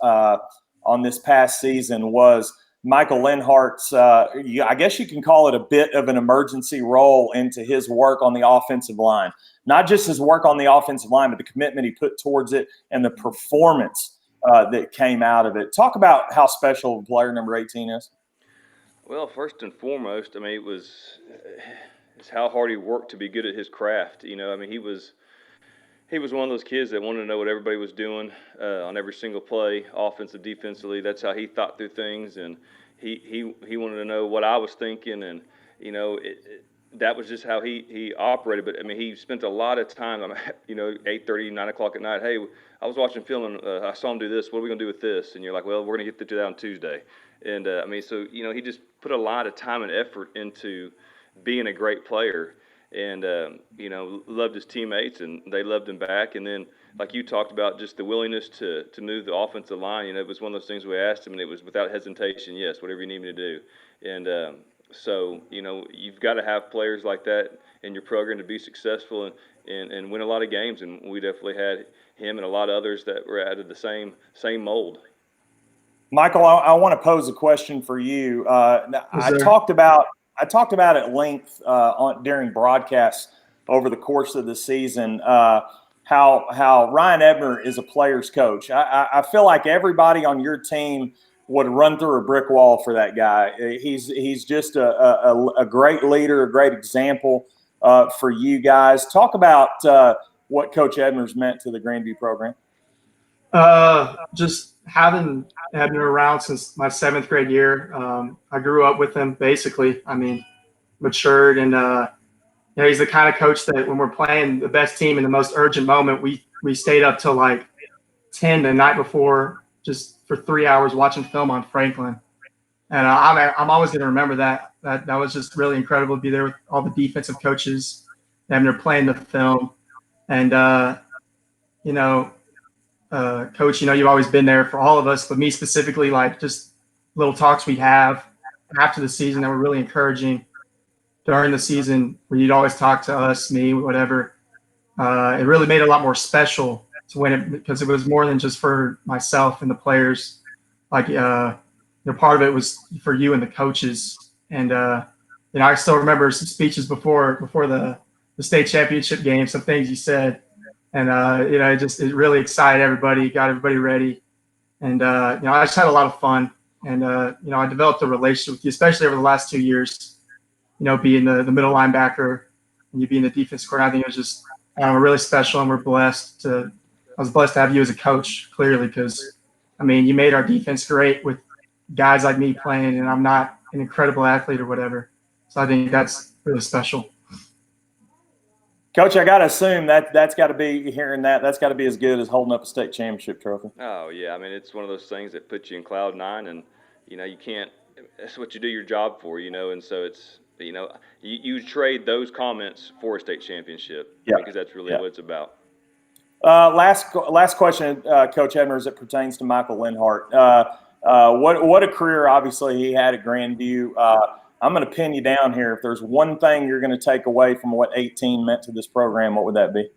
past season was Michael Linhart's, I guess you can call it a bit of an emergency role into his work on the offensive line. Not just his work on the offensive line, but the commitment he put towards it and the performance that came out of it. Talk about how special player number 18 is.
Well, first and foremost, I mean, it's how hard he worked to be good at his craft. I mean, he was one of those kids that wanted to know what everybody was doing on every single play, offensive, defensively. That's how he thought through things, and he wanted to know what I was thinking, and that was just how he operated. But I mean, he spent a lot of time, 8:30, 9 o'clock at night. Hey, I was watching film and I saw him do this. What are we gonna do with this? And you're like, well, we're gonna get to that on Tuesday. And I mean, so he just put a lot of time and effort into being a great player. And loved his teammates, and they loved him back. And then, like you talked about, just the willingness to move the offensive line. It was one of those things we asked him, and it was without hesitation. Yes, whatever you need me to do. And so you've got to have players like that in your program to be successful and win a lot of games. And we definitely had him and a lot of others that were out of the same mold.
Michael, I want to pose a question for you.
Yes,
I
sir.
talked about at length during broadcasts over the course of the season how Ryan Ebner is a player's coach. I feel like everybody on your team would run through a brick wall for that guy. He's just a great leader, a great example for you guys. Talk about what Coach Ebner's meant to the Grandview program.
Just having Ebner around since my 7th grade year. I grew up with him basically. I mean, matured and he's the kind of coach that when we're playing the best team in the most urgent moment, we stayed up till like 10 the night before just for 3 hours watching film on Franklin. And I'm always going to remember that. That was just really incredible to be there with all the defensive coaches, having they're playing the film. And, you know, Coach, you've always been there for all of us, but me specifically, like just little talks we'd have after the season that were really encouraging during the season where you'd always talk to us, me, whatever. It really made it a lot more special to win it because it was more than just for myself and the players. Like, part of it was for you and the coaches. And, I still remember some speeches before the state championship game, some things you said. And, it really excited everybody, got everybody ready. And, I just had a lot of fun. And, I developed a relationship with you, especially over the last 2 years, being the middle linebacker and you being the defense coordinator. I think it was just really special, and I was blessed to have you as a coach, clearly, because, you made our defense great with guys like me playing, and I'm not an incredible athlete or whatever. So I think that's really special.
Coach, I got to assume that's got to be hearing that's got to be as good as holding up a state championship trophy.
Oh yeah, it's one of those things that puts you in cloud nine, and you can't. That's what you do your job for, and so it's you trade those comments for a state championship because that's really what it's about.
Last question, Coach Ebner, as it pertains to Michael Linhart. What a career obviously he had at Grandview. I'm going to pin you down here. If there's one thing you're going to take away from what 18 meant to this program, what would that be?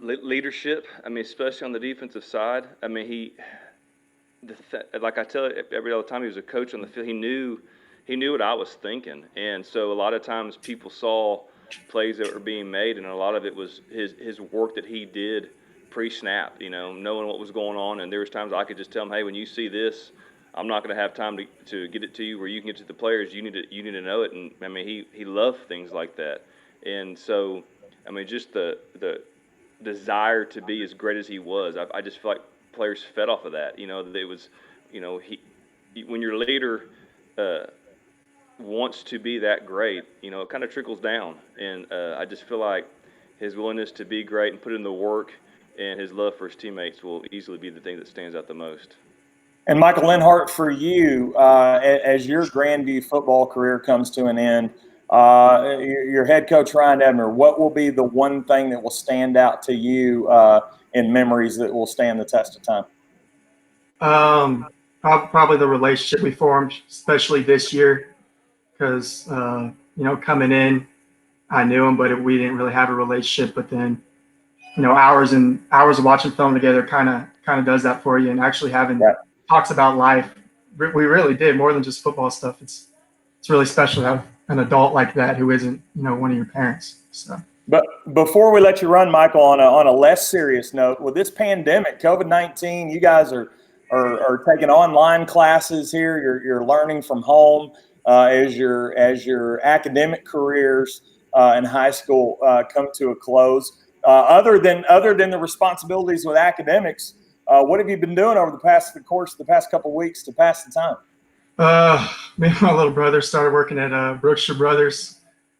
Leadership. Especially on the defensive side. Like I tell every other time, he was a coach on the field. He knew what I was thinking, and so a lot of times people saw plays that were being made, and a lot of it was his work that he did pre-snap. Knowing what was going on, and there was times I could just tell him, hey, when you see this, I'm not going to have time to get it to you where you can get to the players. You need to know it. And he loved things like that. And so, just the desire to be as great as he was, I just feel like players fed off of that. That it was, when your leader wants to be that great, it kind of trickles down. And I just feel like his willingness to be great and put in the work and his love for his teammates will easily be the thing that stands out the most.
And Michael Linhart, for you, as your Grandview football career comes to an end, your head coach, Ryan Ebner, what will be the one thing that will stand out to you in memories that will stand the test of time?
Probably the relationship we formed, especially this year, because, coming in, I knew him, but we didn't really have a relationship. But then, hours and hours of watching film together kind of does that for you, and actually having talks about life. We really did more than just football stuff. It's really special to have an adult like that who isn't, one of your parents. So.
But before we let you run, Michael, on a less serious note, with this pandemic, COVID-19, you guys are taking online classes here. You're learning from home as your academic careers in high school come to a close. Other than the responsibilities with academics, what have you been doing over the past couple of weeks to pass the time?
Me and my little brother started working at Brookshire Brothers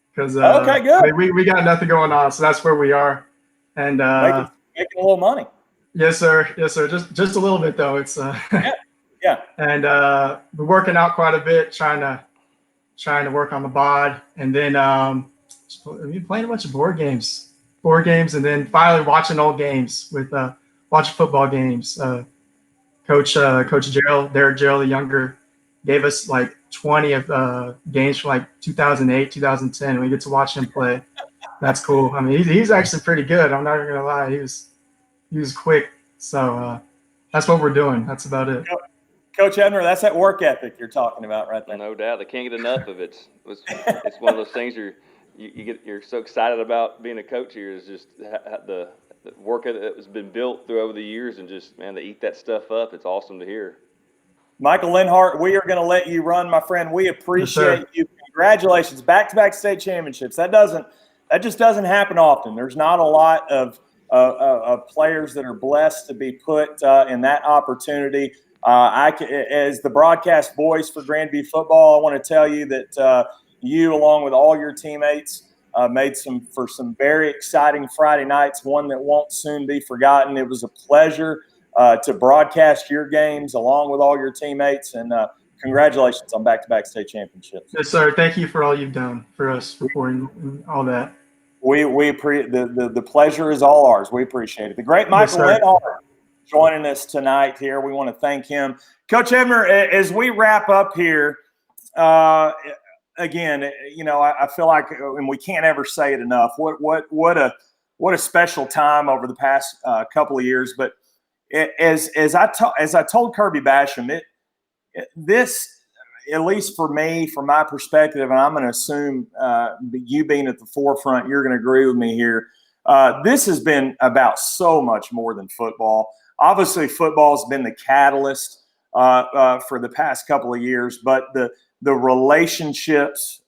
because
okay, good.
We got nothing going on, so that's where we are. And
making a little money.
Yes, sir. Yes, sir. Just a little bit though. It's
yeah.
And we're working out quite a bit, trying to work on the bod, and then playing a bunch of board games, and then finally watching old games with watching football games. Coach Gerald, Derek Gerald, the younger, gave us like 20 of games from like 2008, 2010. We get to watch him play. That's cool. He's actually pretty good. I'm not even gonna lie. He was quick. So That's what we're doing. That's about it.
Coach Ebner, that's that work ethic you're talking about right there.
No doubt, they can't get enough of it. It's one of those things you're so excited about being a coach here is just the work that has been built through over the years, and just, man, they eat that stuff up. It's awesome to hear.
Michael Linhart, we are going to let you run, my friend. We appreciate you. Congratulations, back-to-back state championships. That just doesn't happen often. There's not a lot of players that are blessed to be put in that opportunity. As the broadcast voice for Grandview football, I want to tell you that you, along with all your teammates, made for some very exciting Friday nights, one that won't soon be forgotten. It was a pleasure to broadcast your games along with all your teammates, and congratulations on back-to-back state championships.
Yes, sir. Thank you for all you've done for us, reporting all that.
The pleasure is all ours. We appreciate it. The great Michael Linhart joining us tonight here. We want to thank him. Coach Ebner, as we wrap up here, again, I feel like, and we can't ever say it enough, what a special time over the past couple of years. But as I told Kirby Basham, this, at least for me, from my perspective, and I'm going to assume you being at the forefront, you're going to agree with me here. This has been about so much more than football. Obviously, football has been the catalyst for the past couple of years, but the relationships,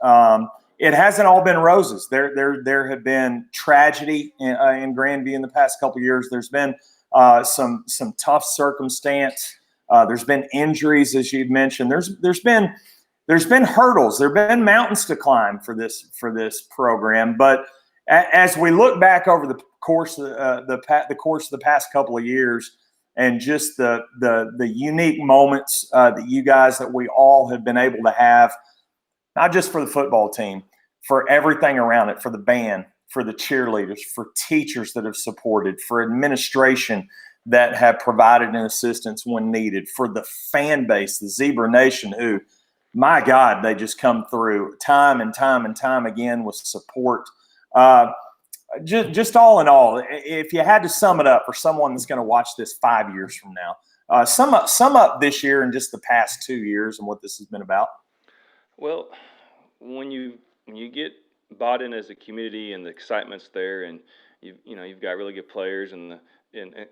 it hasn't all been roses. There have been tragedy in Grandview in the past couple of years. There's been some tough circumstance. There's been injuries, as you've mentioned. There's been hurdles. There've been mountains to climb for this program. But as we look back over the course of the past couple of years, and just the unique moments that we all have been able to have, not just for the football team, for everything around it, for the band, for the cheerleaders, for teachers that have supported, for administration that have provided an assistance when needed, for the fan base, the Zebra Nation, who, my God, they just come through time and time and time again with support. Just all in all, if you had to sum it up for someone that's going to watch this 5 years from now, sum up this year and just the past 2 years and what this has been about.
Well, when you get bought in as a community and the excitement's there, and you've got really good players and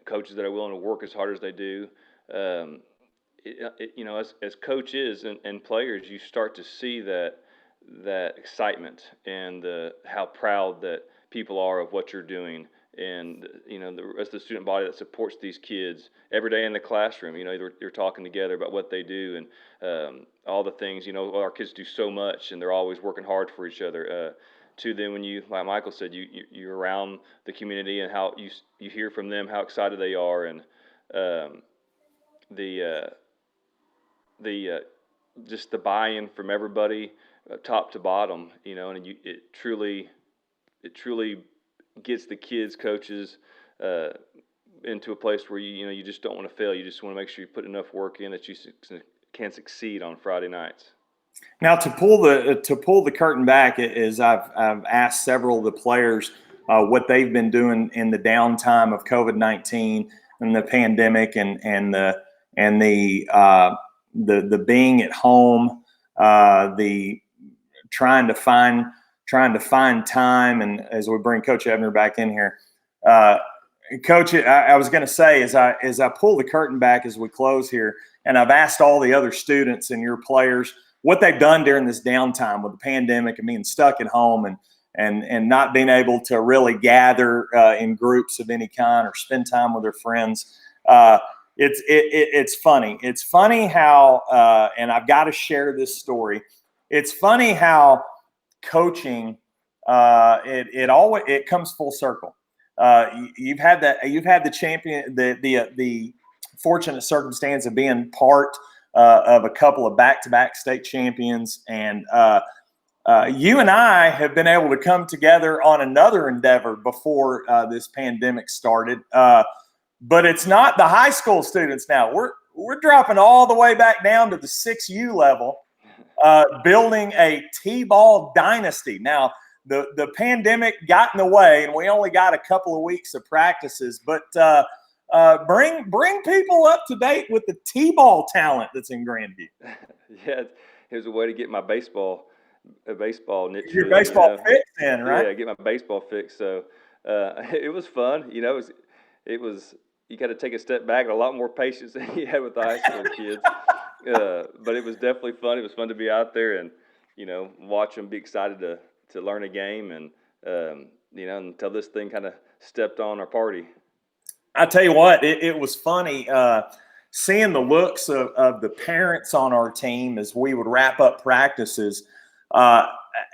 coaches that are willing to work as hard as they do, as coaches and players, you start to see that excitement and how proud that people are of what you're doing, and the rest of the student body that supports these kids every day in the classroom. You're talking together about what they do and all the things. Our kids do so much, and they're always working hard for each other. To them, when like Michael said, you're around the community and how you hear from them how excited they are, and just the buy-in from everybody, top to bottom. And it truly gets the kids, coaches, into a place where you just don't want to fail. You just want to make sure you put enough work in that you can succeed on Friday nights.
Now, to pull the curtain back, is I've asked several of the players what they've been doing in the downtime of COVID-19 and the pandemic, and the being at home, the trying to find time. And as we bring Coach Ebner back in here, Coach, I was going to say, as I pull the curtain back as we close here, and I've asked all the other students and your players what they've done during this downtime with the pandemic and being stuck at home and not being able to really gather in groups of any kind or spend time with their friends. It's funny. It's funny how, and I've got to share this story. It's funny how coaching, it comes full circle. You've had the champion, the fortunate circumstance of being part of a couple of back-to-back state champions, and you and I have been able to come together on another endeavor before this pandemic started. But it's not the high school students now. We're dropping all the way back down to the 6U level, building a T-ball dynasty. Now, the pandemic got in the way, and we only got a couple of weeks of practices. But Bring people up to date with the T-ball talent that's in Grandview.
Yeah, here's a way to get my baseball niche
Your
filled,
baseball fix in, right?
Yeah, get my baseball fix. So it was fun. It was you got to take a step back and a lot more patience than you had with the high school kids. But it was definitely fun. It was fun to be out there and watch them be excited to learn a game and until this thing kind of stepped on our party.
I tell you what, it was funny seeing the looks of the parents on our team as we would wrap up practices.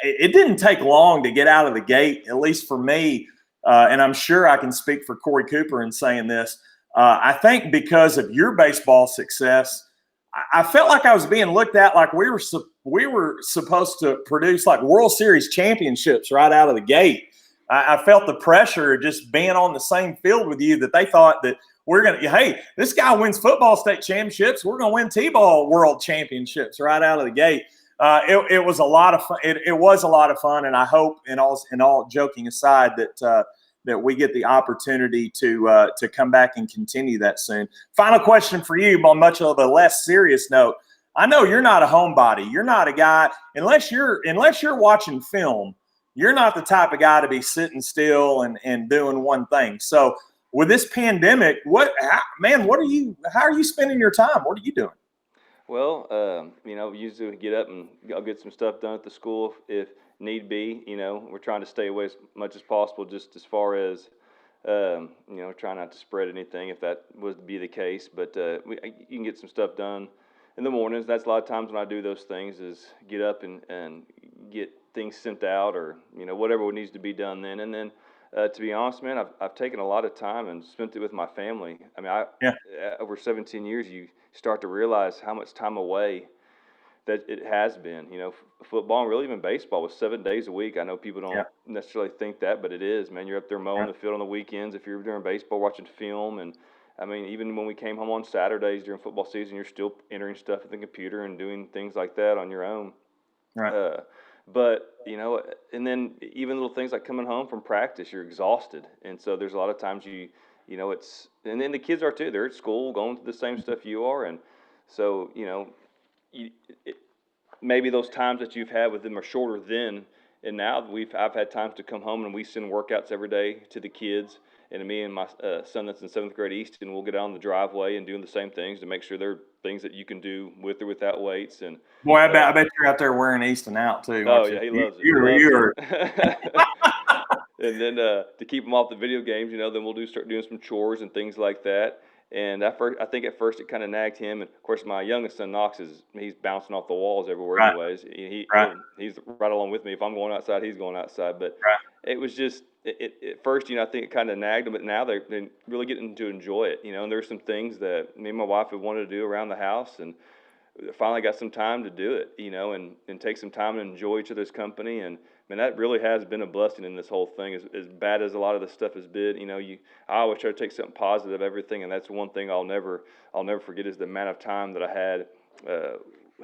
It didn't take long to get out of the gate, at least for me. And I'm sure I can speak for Corey Cooper in saying this. I think because of your baseball success, I felt like I was being looked at like we were supposed to produce like World Series championships right out of the gate. I felt the pressure of just being on the same field with you, that they thought that we're going to, hey, this guy wins football state championships, we're going to win T-ball world championships right out of the gate. It was a lot of fun. It was a lot of fun, and I hope, in all joking aside, that we get the opportunity to come back and continue that soon. Final question for you, on much of a less serious note. I know you're not a homebody. You're not a guy, unless you're watching film, you're not the type of guy to be sitting still and doing one thing. So with this pandemic, how are you spending your time? What are you doing?
Well, usually we get up and I'll get some stuff done at the school if need be. We're trying to stay away as much as possible, just as far as, trying not to spread anything if that was to be the case. But you can get some stuff done in the mornings. That's a lot of times when I do those things, is get up and get things sent out, or whatever needs to be done then. And then to be honest, man, I've taken a lot of time and spent it with my family. I mean, over 17 years, you start to realize how much time away that it has been. Football and really even baseball was 7 days a week. I know people don't necessarily think that, but it is, man. You're up there mowing the field on the weekends. If you're doing baseball, watching film, and I mean, even when we came home on Saturdays during football season, you're still entering stuff at the computer and doing things like that on your own.
Right.
But and then even little things like coming home from practice, you're exhausted, and so there's a lot of times it's, and then the kids are too. They're at school going through the same stuff you are, and so maybe those times that you've had with them are shorter then. And now I've had times to come home and we send workouts every day to the kids, and me and my son that's in 7th grade Easton, we'll get out on the driveway and doing the same things to make sure they're things that you can do with or without weights. And
boy, I bet you're out there wearing Easton out too.
Oh yeah, he loves it.
You're
And then to keep him off the video games, then we'll start doing some chores and things like that. And I think at first it kind of nagged him. And of course, my youngest son Knox he's bouncing off the walls everywhere.
Right.
Anyways,
Right.
He's right along with me. If I'm going outside, he's going outside. But it was just at first, I think it kind of nagged him. But now they're really getting to enjoy it. And there's some things that me and my wife have wanted to do around the house, and finally got some time to do it. And take some time and enjoy each other's company. And man, that really has been a blessing in this whole thing. As bad as a lot of the stuff has been, I always try to take something positive of everything, and that's one thing I'll never forget, is the amount of time that I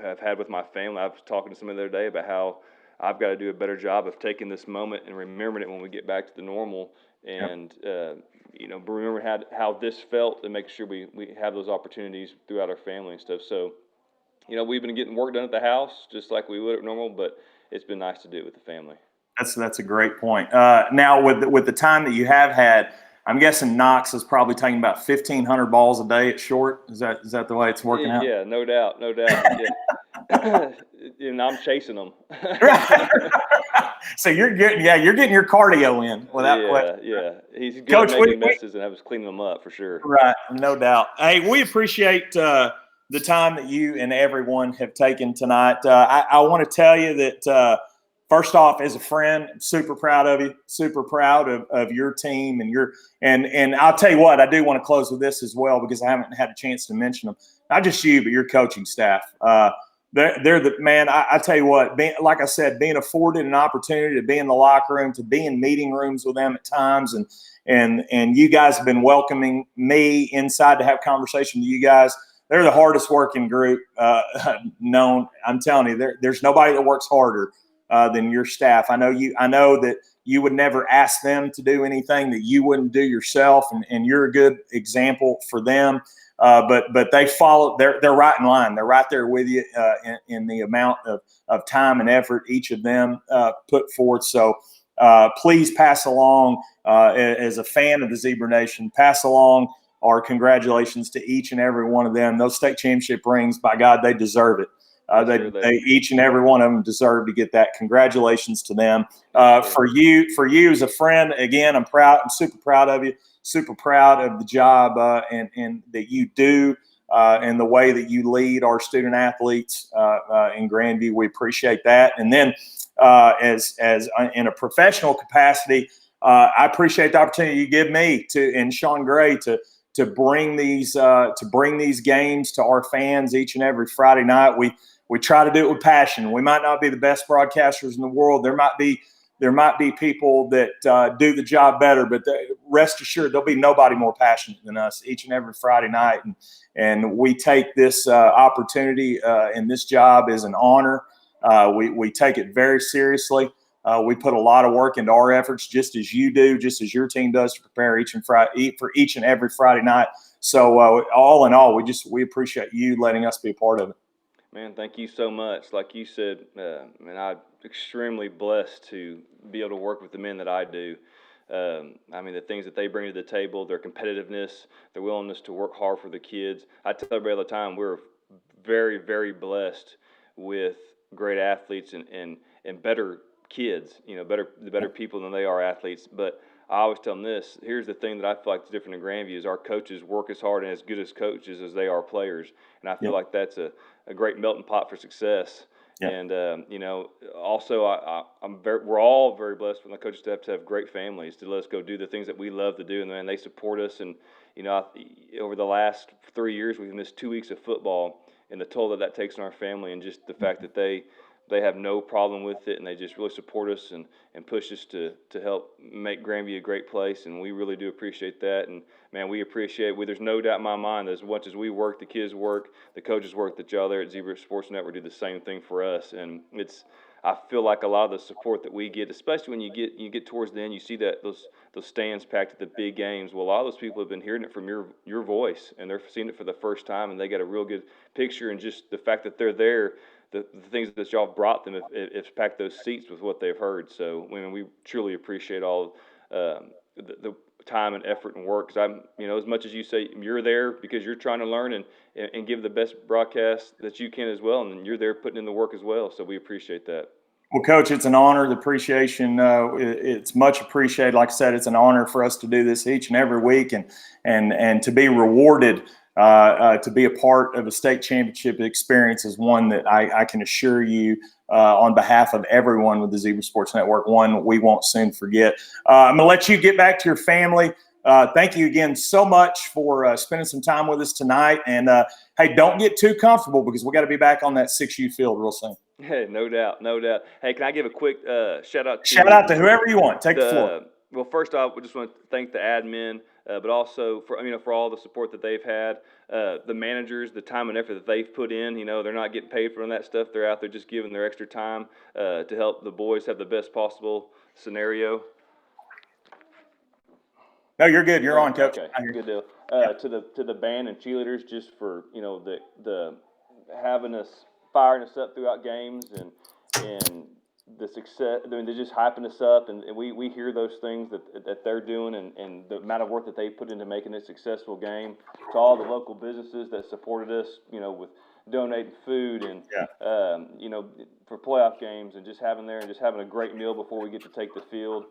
have had with my family. I was talking to somebody the other day about how I've got to do a better job of taking this moment and remembering it when we get back to the normal, and remember how this felt, and make sure we have those opportunities throughout our family and stuff. So, we've been getting work done at the house just like we would at normal, but it's been nice to do it with the family.
That's a great point. Now, with the time that you have had, I'm guessing Knox is probably taking about 1,500 balls a day at short. Is that the way it's working out?
Yeah, no doubt. Yeah. And I'm chasing them.
So you're getting your cardio in without question.
Yeah. He's good
Coach,
at making messes, and I was cleaning them up for sure.
Right, no doubt. Hey, we appreciate the time that you and everyone have taken tonight. I want to tell you that first off, as a friend, I'm super proud of you, super proud of your team and I'll tell you what, I do want to close with this as well, because I haven't had a chance to mention them. Not just you, but your coaching staff. They're the man. I tell you what, like I said, being afforded an opportunity to be in the locker room, to be in meeting rooms with them at times, and you guys have been welcoming me inside to have conversation with you guys. They're the hardest working group known. I'm telling you, there's nobody that works harder than your staff. I know that you would never ask them to do anything that you wouldn't do yourself, and you're a good example for them. But they follow. They're right in line. They're right there with you in the amount of time and effort each of them put forth. So please pass along, as a fan of the Zebra Nation, pass along our congratulations to each and every one of them. Those state championship rings, by God, they deserve it. They each and every one of them deserve to get that. Congratulations to them. For you as a friend, again, I'm proud. I'm super proud of you. Super proud of the job and that you do and the way that you lead our student athletes in Grandview. We appreciate that. And then as in a professional capacity, I appreciate the opportunity you give me and Sean Gray to bring these games to our fans each and every Friday night. We try to do it with passion. We might not be the best broadcasters in the world. There might be people that do the job better, but rest assured there'll be nobody more passionate than us each and every Friday night. And we take this opportunity and this job as an honor. We take it very seriously. We put a lot of work into our efforts, just as you do, just as your team does, to prepare for each and every Friday night. So all in all, we appreciate you letting us be a part of it.
Man, thank you so much. Like you said, man, I'm extremely blessed to be able to work with the men that I do. I mean, the things that they bring to the table, their competitiveness, their willingness to work hard for the kids. I tell everybody all the time, we're very, very blessed with great athletes and better kids, better people than they are athletes. But I always tell them this: here's the thing that I feel like is different in Grandview is our coaches work as hard and as good as coaches as they are players, and I feel like that's a great melting pot for success.
Yep.
And also we're all very blessed when the coaching staff to have great families to let us go do the things that we love to do, and then they support us. And over the last 3 years, we've missed 2 weeks of football, and the toll that takes on our family, and just the fact that they have no problem with it, and they just really support us and push us to help make Grandview a great place, and we really do appreciate that. And man, we appreciate it. There's no doubt in my mind that as much as we work, the kids work, the coaches work, that y'all there at Zebra Sports Network do the same thing for us. And I feel like a lot of the support that we get, especially when you get towards the end, you see that those stands packed at the big games. Well, a lot of those people have been hearing it from your voice, and they're seeing it for the first time, and they got a real good picture. And just the fact that they're there, the things that y'all brought them, if packed those seats with what they've heard. So we truly appreciate all the time and effort and work. Because as much as you say you're there because you're trying to learn and give the best broadcast that you can as well, and you're there putting in the work as well. So we appreciate that.
Well, Coach, it's an honor. The appreciation, it's much appreciated. Like I said, it's an honor for us to do this each and every week, and to be rewarded to be a part of a state championship experience is one that I can assure you on behalf of everyone with the Zebra Sports Network, one we won't soon forget. I'm going to let you get back to your family. Thank you again so much for spending some time with us tonight. And, hey, don't get too comfortable because we got to be back on that 6U field real soon.
Hey, no doubt. Hey, can I give a quick shout out
to whoever you want. Take the floor.
Well, first off, we just want to thank the admin, but also for all the support that they've had, the managers, the time and effort that they've put in. They're not getting paid for that stuff. They're out there just giving their extra time to help the boys have the best possible scenario.
No, you're good. You're on, Coach.
Okay, good deal. To the band and cheerleaders, just for the having us, firing us up throughout games, and the success. I mean, they're just hyping us up, and we hear those things that they're doing, and the amount of work that they put into making it a successful game. To all the local businesses that supported us, with donating food and for playoff games, and just having a great meal before we get to take the field.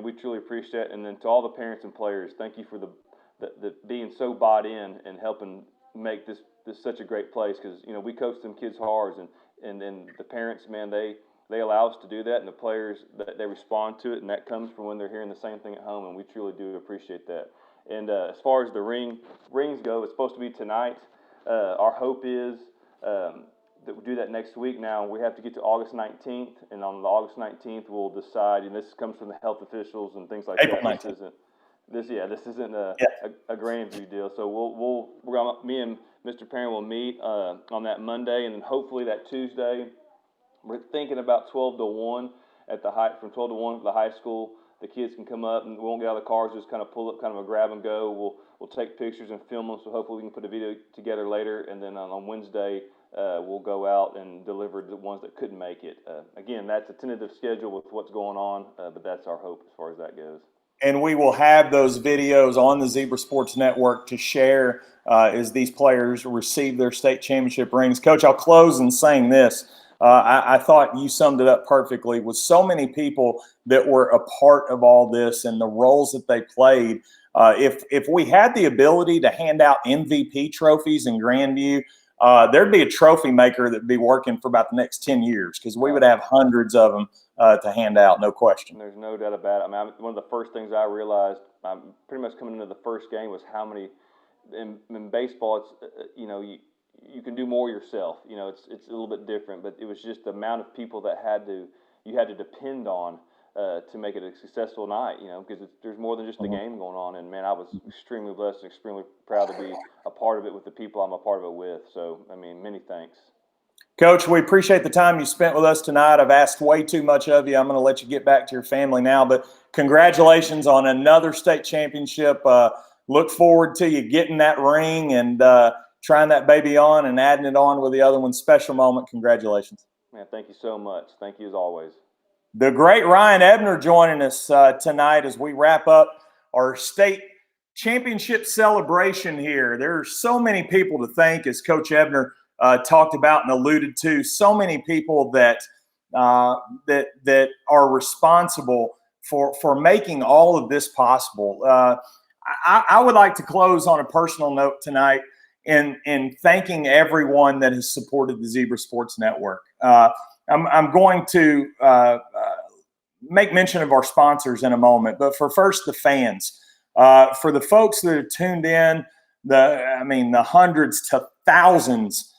We truly appreciate it. And then to all the parents and players, thank you for the being so bought in and helping make this such a great place, because we coach them kids hard, and then the parents, man, they allow us to do that, and the players, they respond to it, and that comes from when they're hearing the same thing at home, and we truly do appreciate that. And as far as the rings go, it's supposed to be tonight. Our hope is that we do that next week. Now we have to get to August 19th, and on the August 19th we'll decide. And this comes from the health officials and things like
April
that.
19th.
This isn't a Grandview deal. So me and Mr. Perrin will meet on that Monday, and then hopefully that Tuesday we're thinking about 12 to 1. at the high from 12 to 1 at the high school. The kids can come up and we won't get out of the cars, just kind of pull up, kind of a grab and go. We'll take pictures and film them, so hopefully we can put a video together later. And then on Wednesday, we'll go out and deliver the ones that couldn't make it. Again, that's a tentative schedule with what's going on, but that's our hope as far as that goes.
And we will have those videos on the Zebra Sports Network to share as these players receive their state championship rings. Coach, I'll close in saying this. I thought you summed it up perfectly. With so many people that were a part of all this and the roles that they played, if we had the ability to hand out MVP trophies in Grandview, there'd be a trophy maker that'd be working for about the next 10 years because we would have hundreds of them to hand out, no question.
There's no doubt about it. I mean, one of the first things I realized, pretty much coming into the first game, was how many in baseball. It's you can do more yourself. It's a little bit different, but it was just the amount of people that you had to depend on to make it a successful night. Because there's more than just the game going on. And man, I was extremely blessed and extremely proud to be a part of it with the people I'm a part of it with. So I mean, many thanks.
Coach, we appreciate the time you spent with us tonight. I've asked way too much of you. I'm going to let you get back to your family now, but congratulations on another state championship. Look forward to you getting that ring and trying that baby on and adding it on with the other one. Special moment. Congratulations.
Man, thank you so much. Thank you as always.
The great Ryan Ebner joining us tonight as we wrap up our state championship celebration here. There are so many people to thank, as Coach Ebner talked about and alluded to. So many people that are responsible for making all of this possible. I would like to close on a personal note tonight in thanking everyone that has supported the Zebra Sports Network. I'm going to make mention of our sponsors in a moment, but first, the fans. For the folks that have tuned in, the hundreds to thousands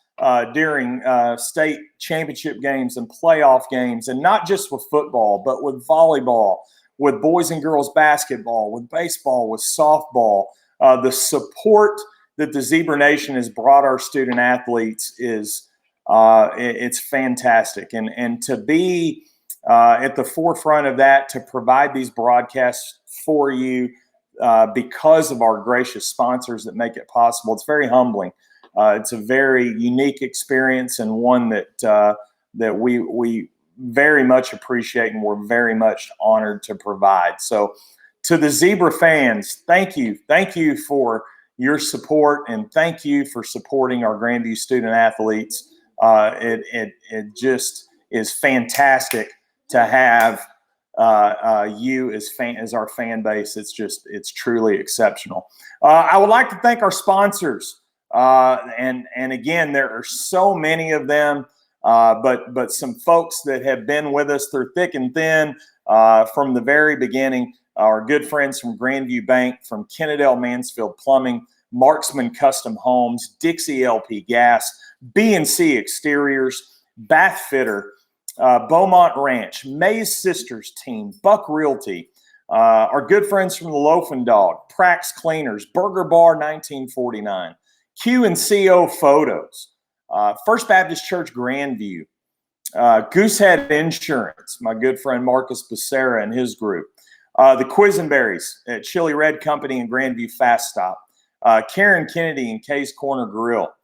during state championship games and playoff games, and not just with football, but with volleyball, with boys and girls basketball, with baseball, with softball. The support that the Zebra Nation has brought our student athletes is it's fantastic. And to be at the forefront of that, to provide these broadcasts for you because of our gracious sponsors that make it possible, it's very humbling. It's a very unique experience and one that we very much appreciate and we're very much honored to provide. So to the Zebra fans, thank you. Thank you for your support and thank you for supporting our Grandview student athletes. It just is fantastic to have you as our fan base. It's truly exceptional. I would like to thank our sponsors. And again, there are so many of them, but some folks that have been with us through thick and thin from the very beginning. Our good friends from Grandview Bank, from Kennedale Mansfield Plumbing, Marksman Custom Homes, Dixie LP Gas, B&C Exteriors, Bath Fitter, Beaumont Ranch, Mays Sisters Team, Buck Realty, our good friends from the Loaf and Dog, Prax Cleaners, Burger Bar 1949, Q&CO Photos, First Baptist Church Grandview, Goosehead Insurance, my good friend Marcus Becerra and his group, the Quisenberries at Chili Red Company and Grandview Fast Stop, Karen Kennedy and Kay's Corner Grill,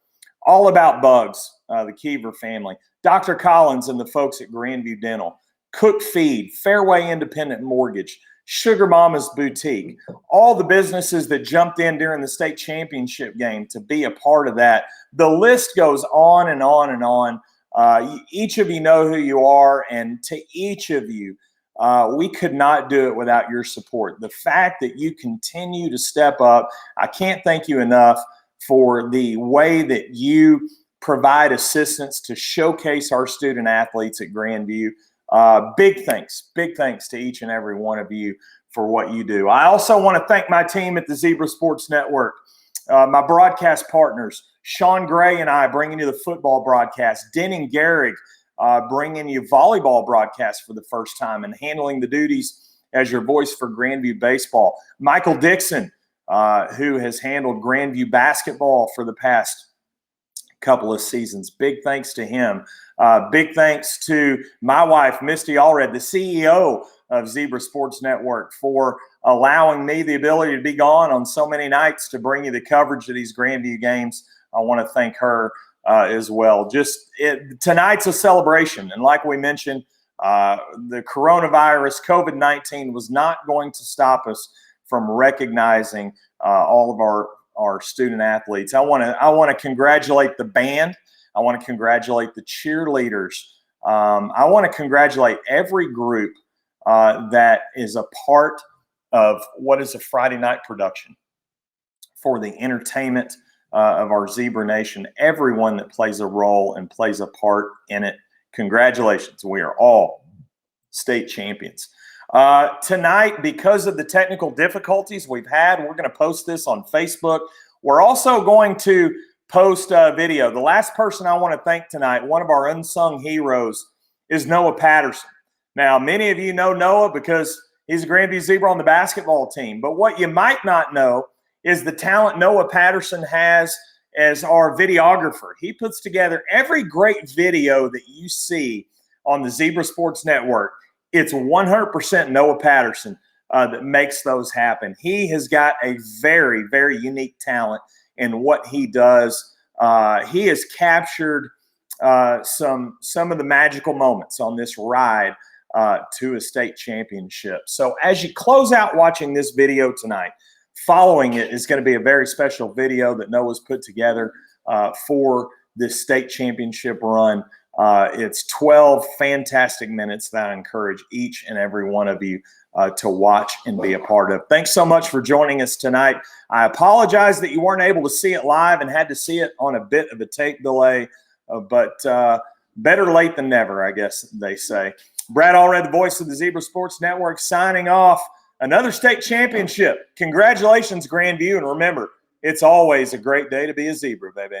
All About Bugs, the Kiever family, Dr. Collins and the folks at Grandview Dental, Cook Feed, Fairway Independent Mortgage, Sugar Mama's Boutique, all the businesses that jumped in during the state championship game to be a part of that. The list goes on and on and on. Each of you know who you are, and to each of you, we could not do it without your support. The fact that you continue to step up, I can't thank you enough for the way that you provide assistance to showcase our student athletes at Grandview. Big thanks to each and every one of you for what you do. I also want to thank my team at the Zebra Sports Network, my broadcast partners, Sean Gray and I bringing you the football broadcast, Denning Gehrig bringing you volleyball broadcast for the first time and handling the duties as your voice for Grandview baseball, Michael Dixon, who has handled Grandview basketball for the past couple of seasons. Big thanks to him. Big thanks to my wife, Misty Allred, the CEO of Zebra Sports Network, for allowing me the ability to be gone on so many nights to bring you the coverage of these Grandview games. I want to thank her as well. Tonight's a celebration. And like we mentioned, the coronavirus, COVID-19, was not going to stop us from recognizing all of our student athletes. I want to congratulate the band. I want to congratulate the cheerleaders. I want to congratulate every group that is a part of what is a Friday night production for the entertainment of our Zebra Nation. Everyone that plays a role and plays a part in it, congratulations. We are all state champions. Tonight, because of the technical difficulties we've had, we're going to post this on Facebook. We're also going to post a video. The last person I want to thank tonight, one of our unsung heroes, is Noah Patterson. Now, many of you know Noah because he's a Grandview Zebra on the basketball team. But what you might not know is the talent Noah Patterson has as our videographer. He puts together every great video that you see on the Zebra Sports Network. It's 100% Noah Patterson that makes those happen. He has got a very, very unique talent in what he does. He has captured some of the magical moments on this ride to a state championship. So as you close out watching this video tonight, following it is going to be a very special video that Noah's put together for this state championship run. It's 12 fantastic minutes that I encourage each and every one of you to watch and be a part of. Thanks so much for joining us tonight. I apologize that you weren't able to see it live and had to see it on a bit of a tape delay, but better late than never, I guess they say. Brad Allred, the voice of the Zebra Sports Network, signing off. Another state championship. Congratulations, Grandview. And remember, it's always a great day to be a Zebra, baby.